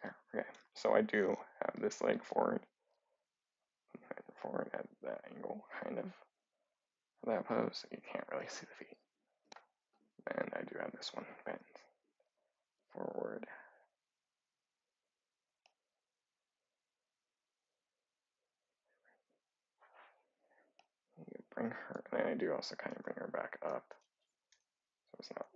There, okay. So I do have this leg forward at that angle, kind of that pose. You can't really see the feet. And I do have this one bent forward. You bring her, and I do also kind of bring her back up, so it's not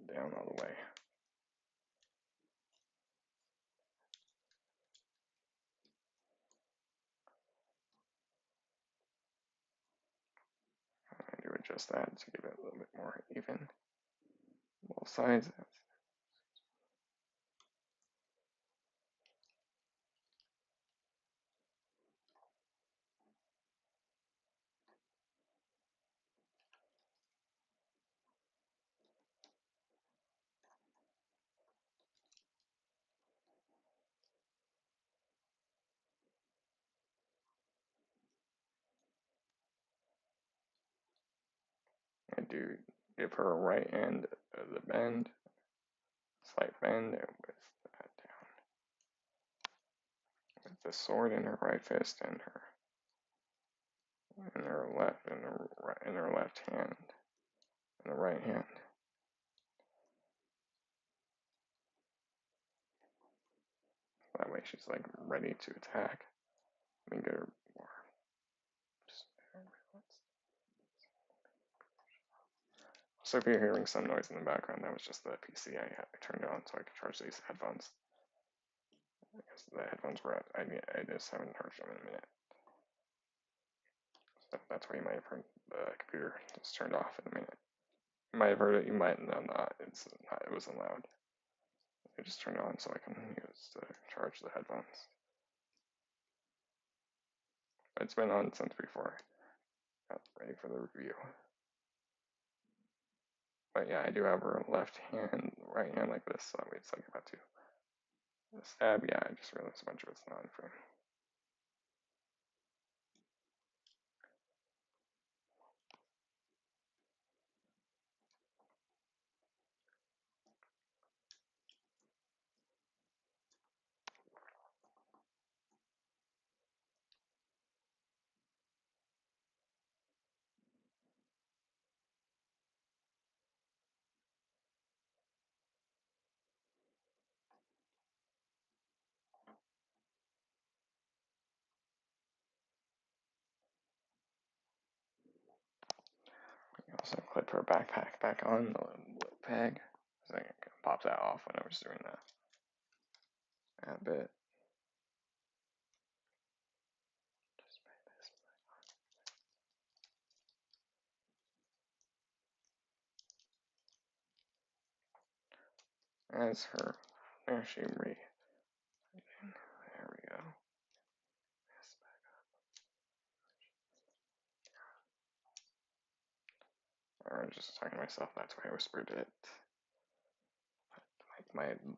adjust that to give it a little bit more even. Both sides. I do give her a right end of the bend, slight bend with that down. With the sword in her right fist and her left in her left hand and the right hand. That way she's like ready to attack. Let me get her more. So if you're hearing some noise in the background, that was just the PC I turned on so I could charge these headphones. Because the headphones were I just haven't charged them in a minute. So that's why you might have heard the computer just turned off in a minute. You might have heard it, you might not. It wasn't loud. I just turned it on so I can use to charge the headphones. It's been on since before. Not ready for the review. But yeah, I do have her left hand, right hand like this, so it's like about to stab. Yeah, I just realized a bunch of it's not in frame. You also clip her backpack back on, the lip peg, so I can pop that off when I was doing that bit. Just as her, there she re. There we go. Or just talking to myself. That's why I whispered it.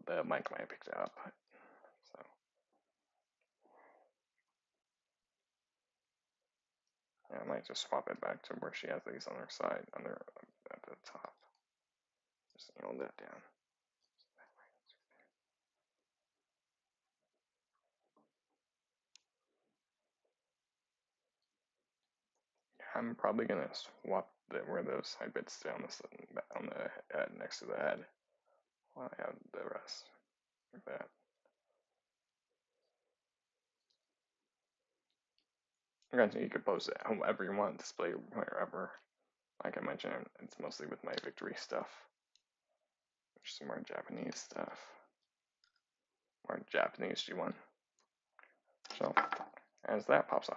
The mic might have picked it up. So yeah, I might just swap it back to where she has these on her side, at the top. Just nail that down. I'm probably gonna swap where those side bits stay on the head next to the head. While I have the rest like that. Granted, you could post it however you want, display wherever. Like I mentioned, it's mostly with my victory stuff, which is more Japanese stuff, more Japanese G1. So as that pops off,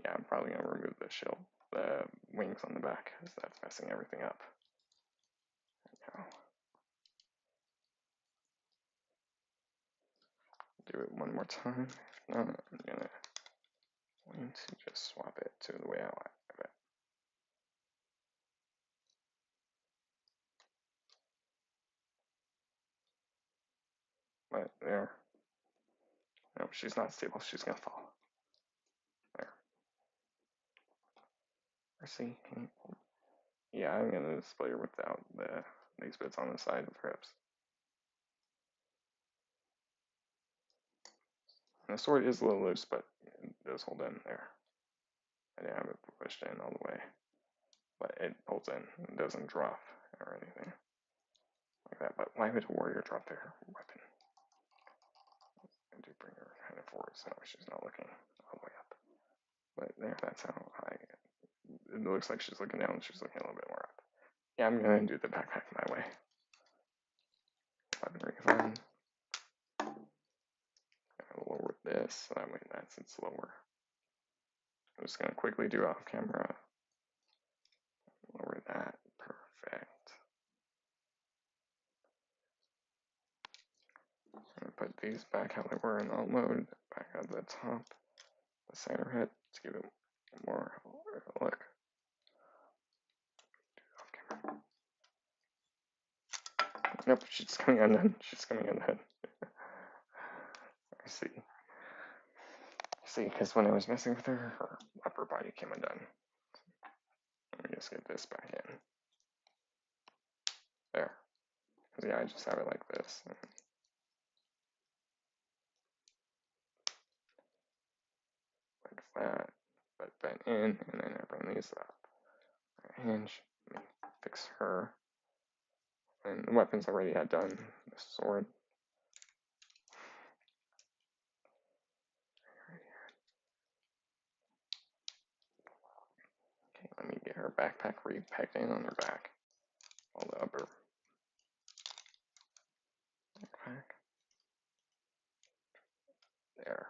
yeah, I'm probably gonna remove the shield, the wings on the back, because that's messing everything up. Now, do it one more time. If not, I'm going to just swap it to the way I want it. But there. No, she's not stable. She's gonna fall. There. Arcee, yeah, I'm gonna display her without these bits on the side of her hips. And the sword is a little loose, but it does hold in there. I didn't have it pushed in all the way, but it holds in. It doesn't drop or anything like that. But why would a warrior drop their weapon? I do bring her kind of forward so she's not looking all the way up. But there, that's how high. It looks like she's looking down. She's looking a little bit more up. Yeah, I'm gonna do the backpack my way. Weapon refund. I'll lower this so that way that sits lower. I'm just gonna quickly do off camera these back how they were in alt mode, back at the top, the center head, to give it more look. Nope, she's coming undone. She's coming undone. I see. See, because when I was messing with her, her upper body came undone. Let me just get this back in. There. Yeah, I just have it like this. Like that. But bent in, and then I bring these up. Hinge. Fix her. And the weapons I already had done. The sword. Okay, let me get her backpack repacked in on her back. All the upper backpack. There.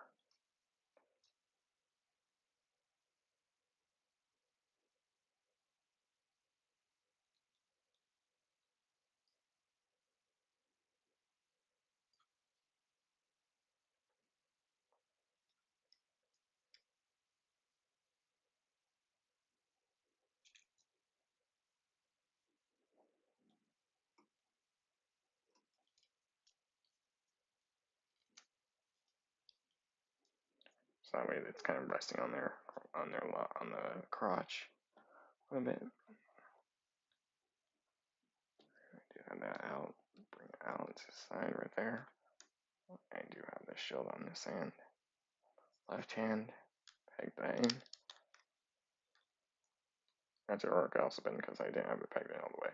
So that way it's kind of resting on the crotch a bit. Do have that out. Bring it out to the side right there. I do have the shield on this hand. Left hand. Peg that in. That's your arc also been because I didn't have it pegged in all the way.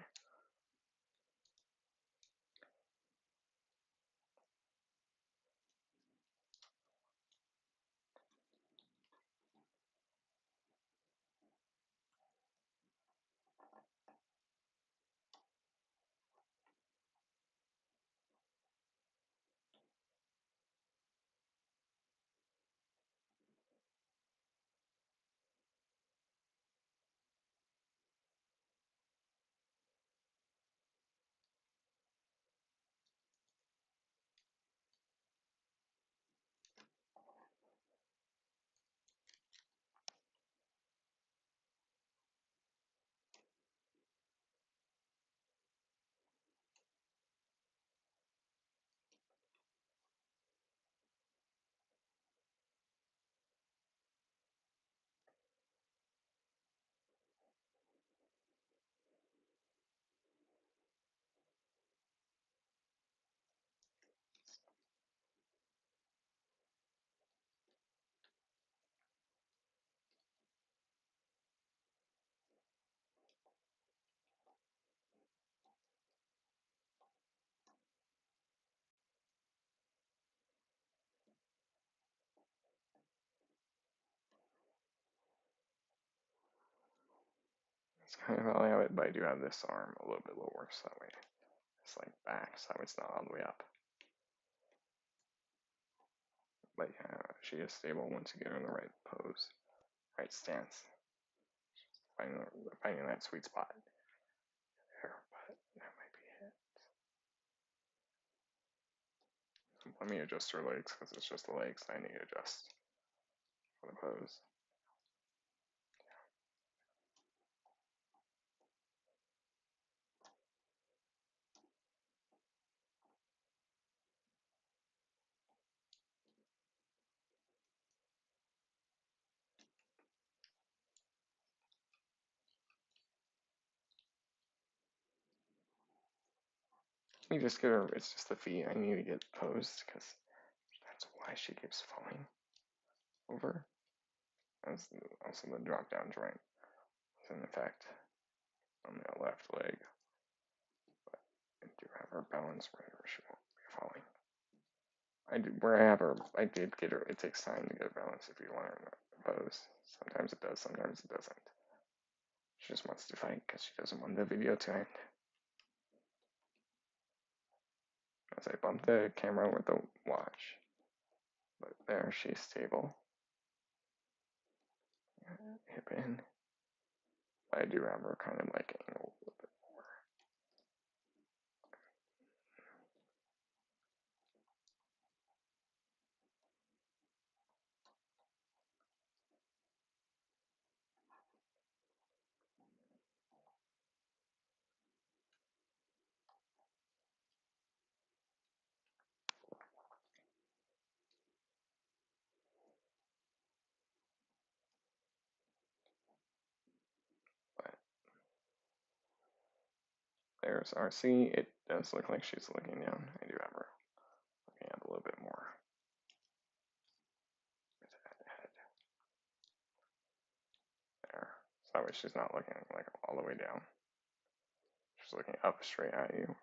It's kind of how I have it, but I do have this arm a little bit lower, so that way it's like back, so it's not all the way up. But yeah, she is stable once you get her in the right pose, right stance. Finding that sweet spot there, but that might be it. Let me adjust her legs because it's just the legs I need to adjust for the pose. You just get her, it's just the feet I need to get posed because that's why she keeps falling over. As also the drop down joint is in effect on the left leg. But I do have her balance right where she won't be falling. I do, where I have her, I did get her, it takes time to get her balance if you want her in the pose. Sometimes it does, sometimes it doesn't. She just wants to fight because she doesn't want the video to end. As I bump the camera with the watch. But there, she's stable. Hip in. I do have her kind of like angled a little bit more. there's Arcee. It does look like she's looking down. I do have her looking up a little bit more. There. So that way she's not looking like all the way down. She's looking up straight at you,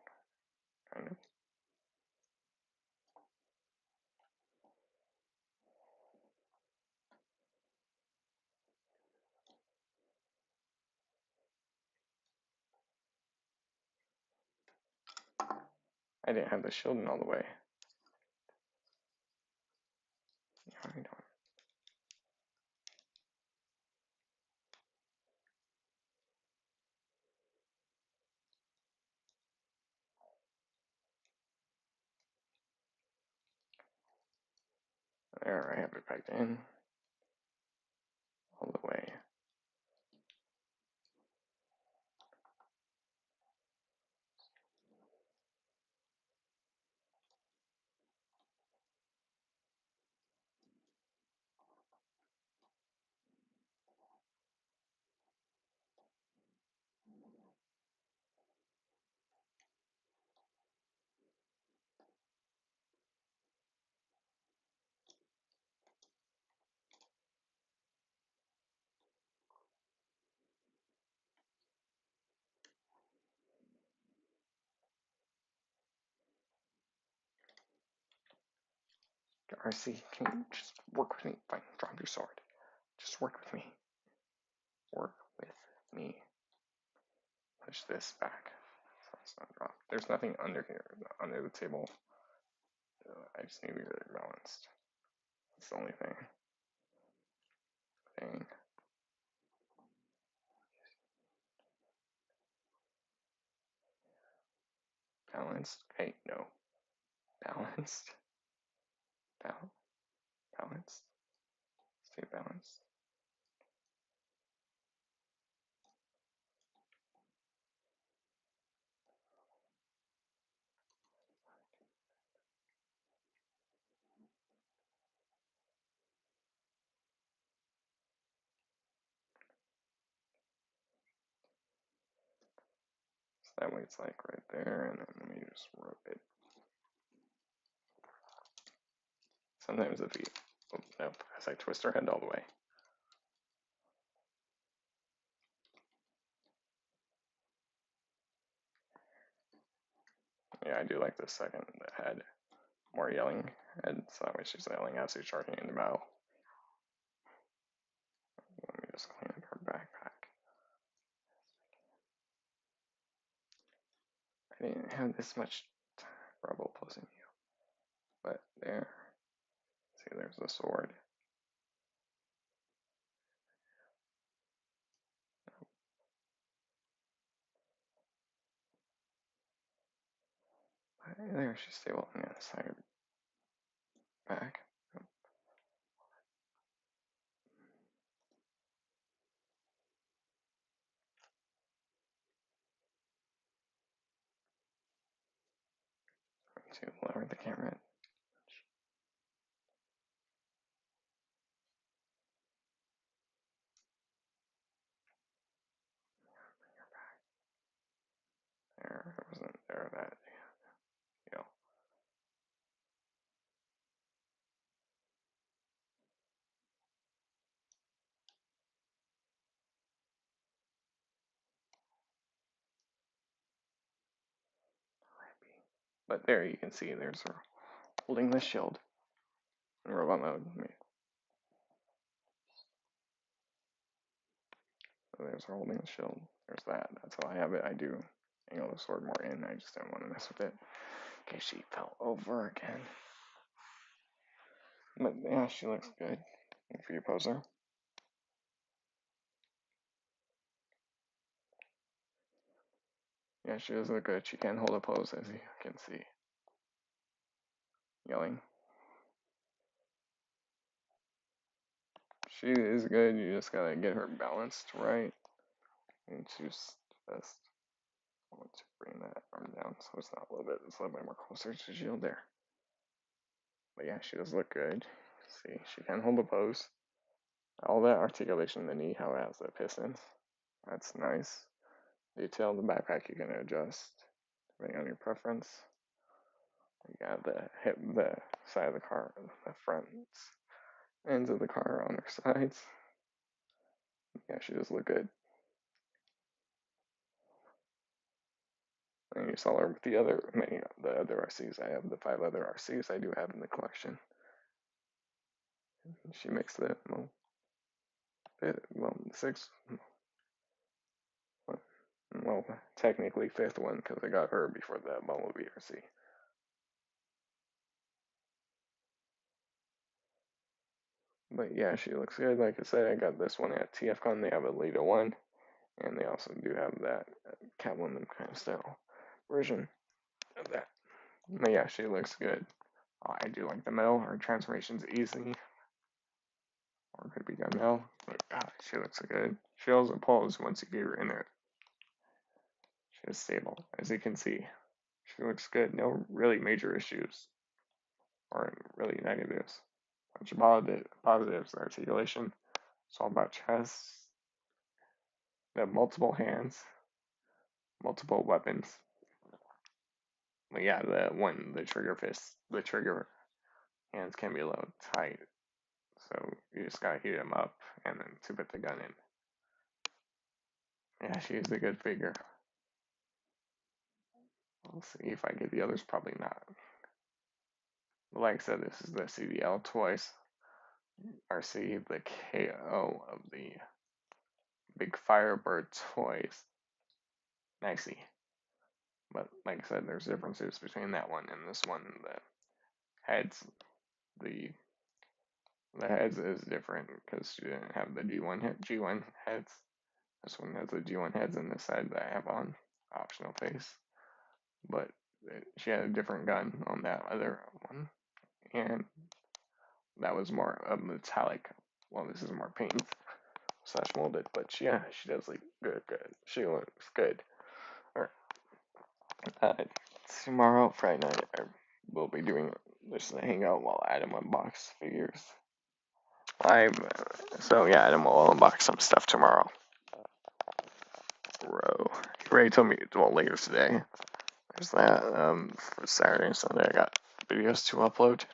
kind of. I didn't have the shield in all the way. How are you doing? There, I have it back in all the way. Arcee, can you just work with me? Fine, drop your sword. Just work with me. Work with me. Push this back. So it's not dropped. There's nothing under here, under the table. I just need to be really balanced. That's the only thing. Balanced. Hey, no. Balanced. Balanced. Stay balanced. So that way it's like right there, and then let me just rotate. Sometimes if you, oh, nope, as I twist her head all the way. Yeah, I do like the second, the head, more yelling head, so that way she's yelling as she's charging into battle. Let me just clean up her backpack. I didn't have this much trouble posing you, but there. See, there's the sword. There, she's stable on the other side. Back. To lower the camera. There, it wasn't there that, you know. But there you can see there's her holding the shield in robot mode. So there's her holding the shield. There's that. That's how I have it. I do angle the sword more in. I just didn't want to mess with it in case she fell over again. But yeah, she looks good. For you, poser. Yeah, she does look good. She can hold a pose, as you can see. Yelling. She is good. You just gotta get her balanced right. And she's best. I want to bring that arm down so it's not a little bit more closer to shield there. But yeah, she does look good. See, she can hold a pose. All that articulation in the knee, how it has the pistons. That's nice. detail of the backpack you can adjust depending on your preference. You got the side of the car, the front ends of the car on her sides. Yeah, she does look good. And you saw her with the other RCs. I have the 5 other RCs I do have in the collection. She makes the sixth, well, technically 5th one because I got her before the Bumblebee RC. But yeah, she looks good. Like I said, I got this one at TFCon. They have a Lita 1, and they also do have that Catwoman kind of style version of that. But yeah, she looks good. I do like the metal. Her transformation's easy, or could be gunmetal. But she looks good. She also pulls once you get her in it. She is stable, as you can see. She looks good. No really major issues, or really negatives. Bunch of positives. Articulation. It's all about chest. They have multiple hands, multiple weapons. But yeah, the trigger hands can be a little tight, so you just gotta heat them up and then to put the gun in. Yeah, she's a good figure. We'll see if I get the others. Probably not. Like I said, this is the CDL twice RC, the KO of the Big Firebird toys. Nicey. But like I said, there's differences between that one and this one. The heads, the heads is different because she didn't have the G1 heads. This one has the G1 heads in the side that I have on optional face, but she had a different gun on that other one, and that was more metallic. Well, this is more paint slash molded, but she does look good. She looks good. Alright, tomorrow, Friday night, I will be doing just a hangout while Adam unbox figures. So yeah, Adam will unbox some stuff tomorrow. Bro, he already told me, well, later today. There's that. For Saturday and Sunday, I got videos to upload.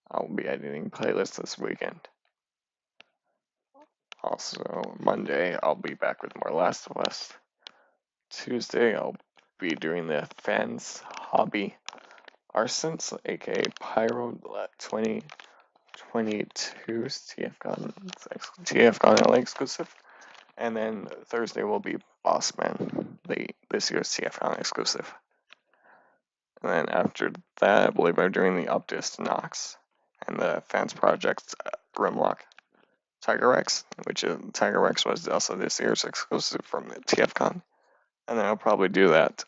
I'll be editing playlists this weekend. Also, Monday, I'll be back with more Last of Us. Tuesday, I'll be doing the Fans Hobby Arsons, aka Pyro 2022's TFCon LA exclusive. And then Thursday will be Bossman, this year's TFCon exclusive. And then after that, I believe I'm doing the Optus Nox and the Fans Project Grimlock Tiger Rex, which Tiger Rex was also this year's exclusive from the TFCon. And then I'll probably do that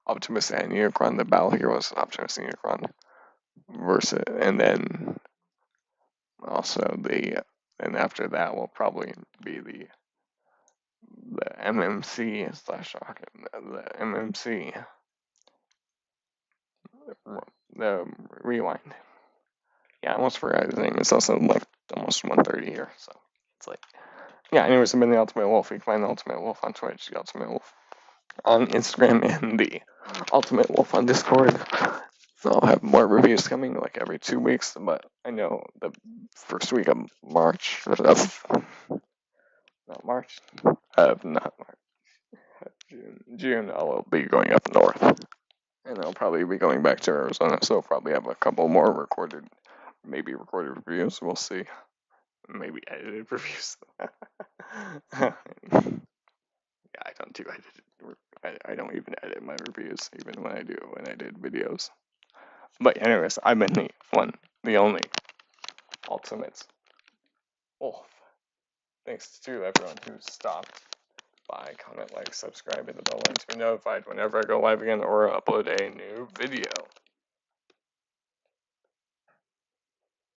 Optimus and Unicron, the Battle Heroes Optimus and Unicron versus, and then also and after that will probably be the MMC / Rocket, the MMC, the Rewind. Yeah, I almost forgot his name. It's also like almost 1:30 here, so it's like, yeah. Anyways, I've been the Ultimate Wolf. You can find the Ultimate Wolf on Twitch, the Ultimate Wolf on Instagram, and the Ultimate Wolf on Discord. So I'll have more reviews coming like every 2 weeks, but I know the first week of March, June, I'll be going up north, and I'll probably be going back to Arizona, so I'll probably have a couple more recorded reviews. We'll see. Maybe edited reviews. Yeah, I don't do edited. I don't even edit my reviews, even when I did videos. But anyways, I've been the only Ultimate Wolf. Thanks to everyone who stopped by, comment, like, subscribe, hit the bell button to be notified whenever I go live again or upload a new video.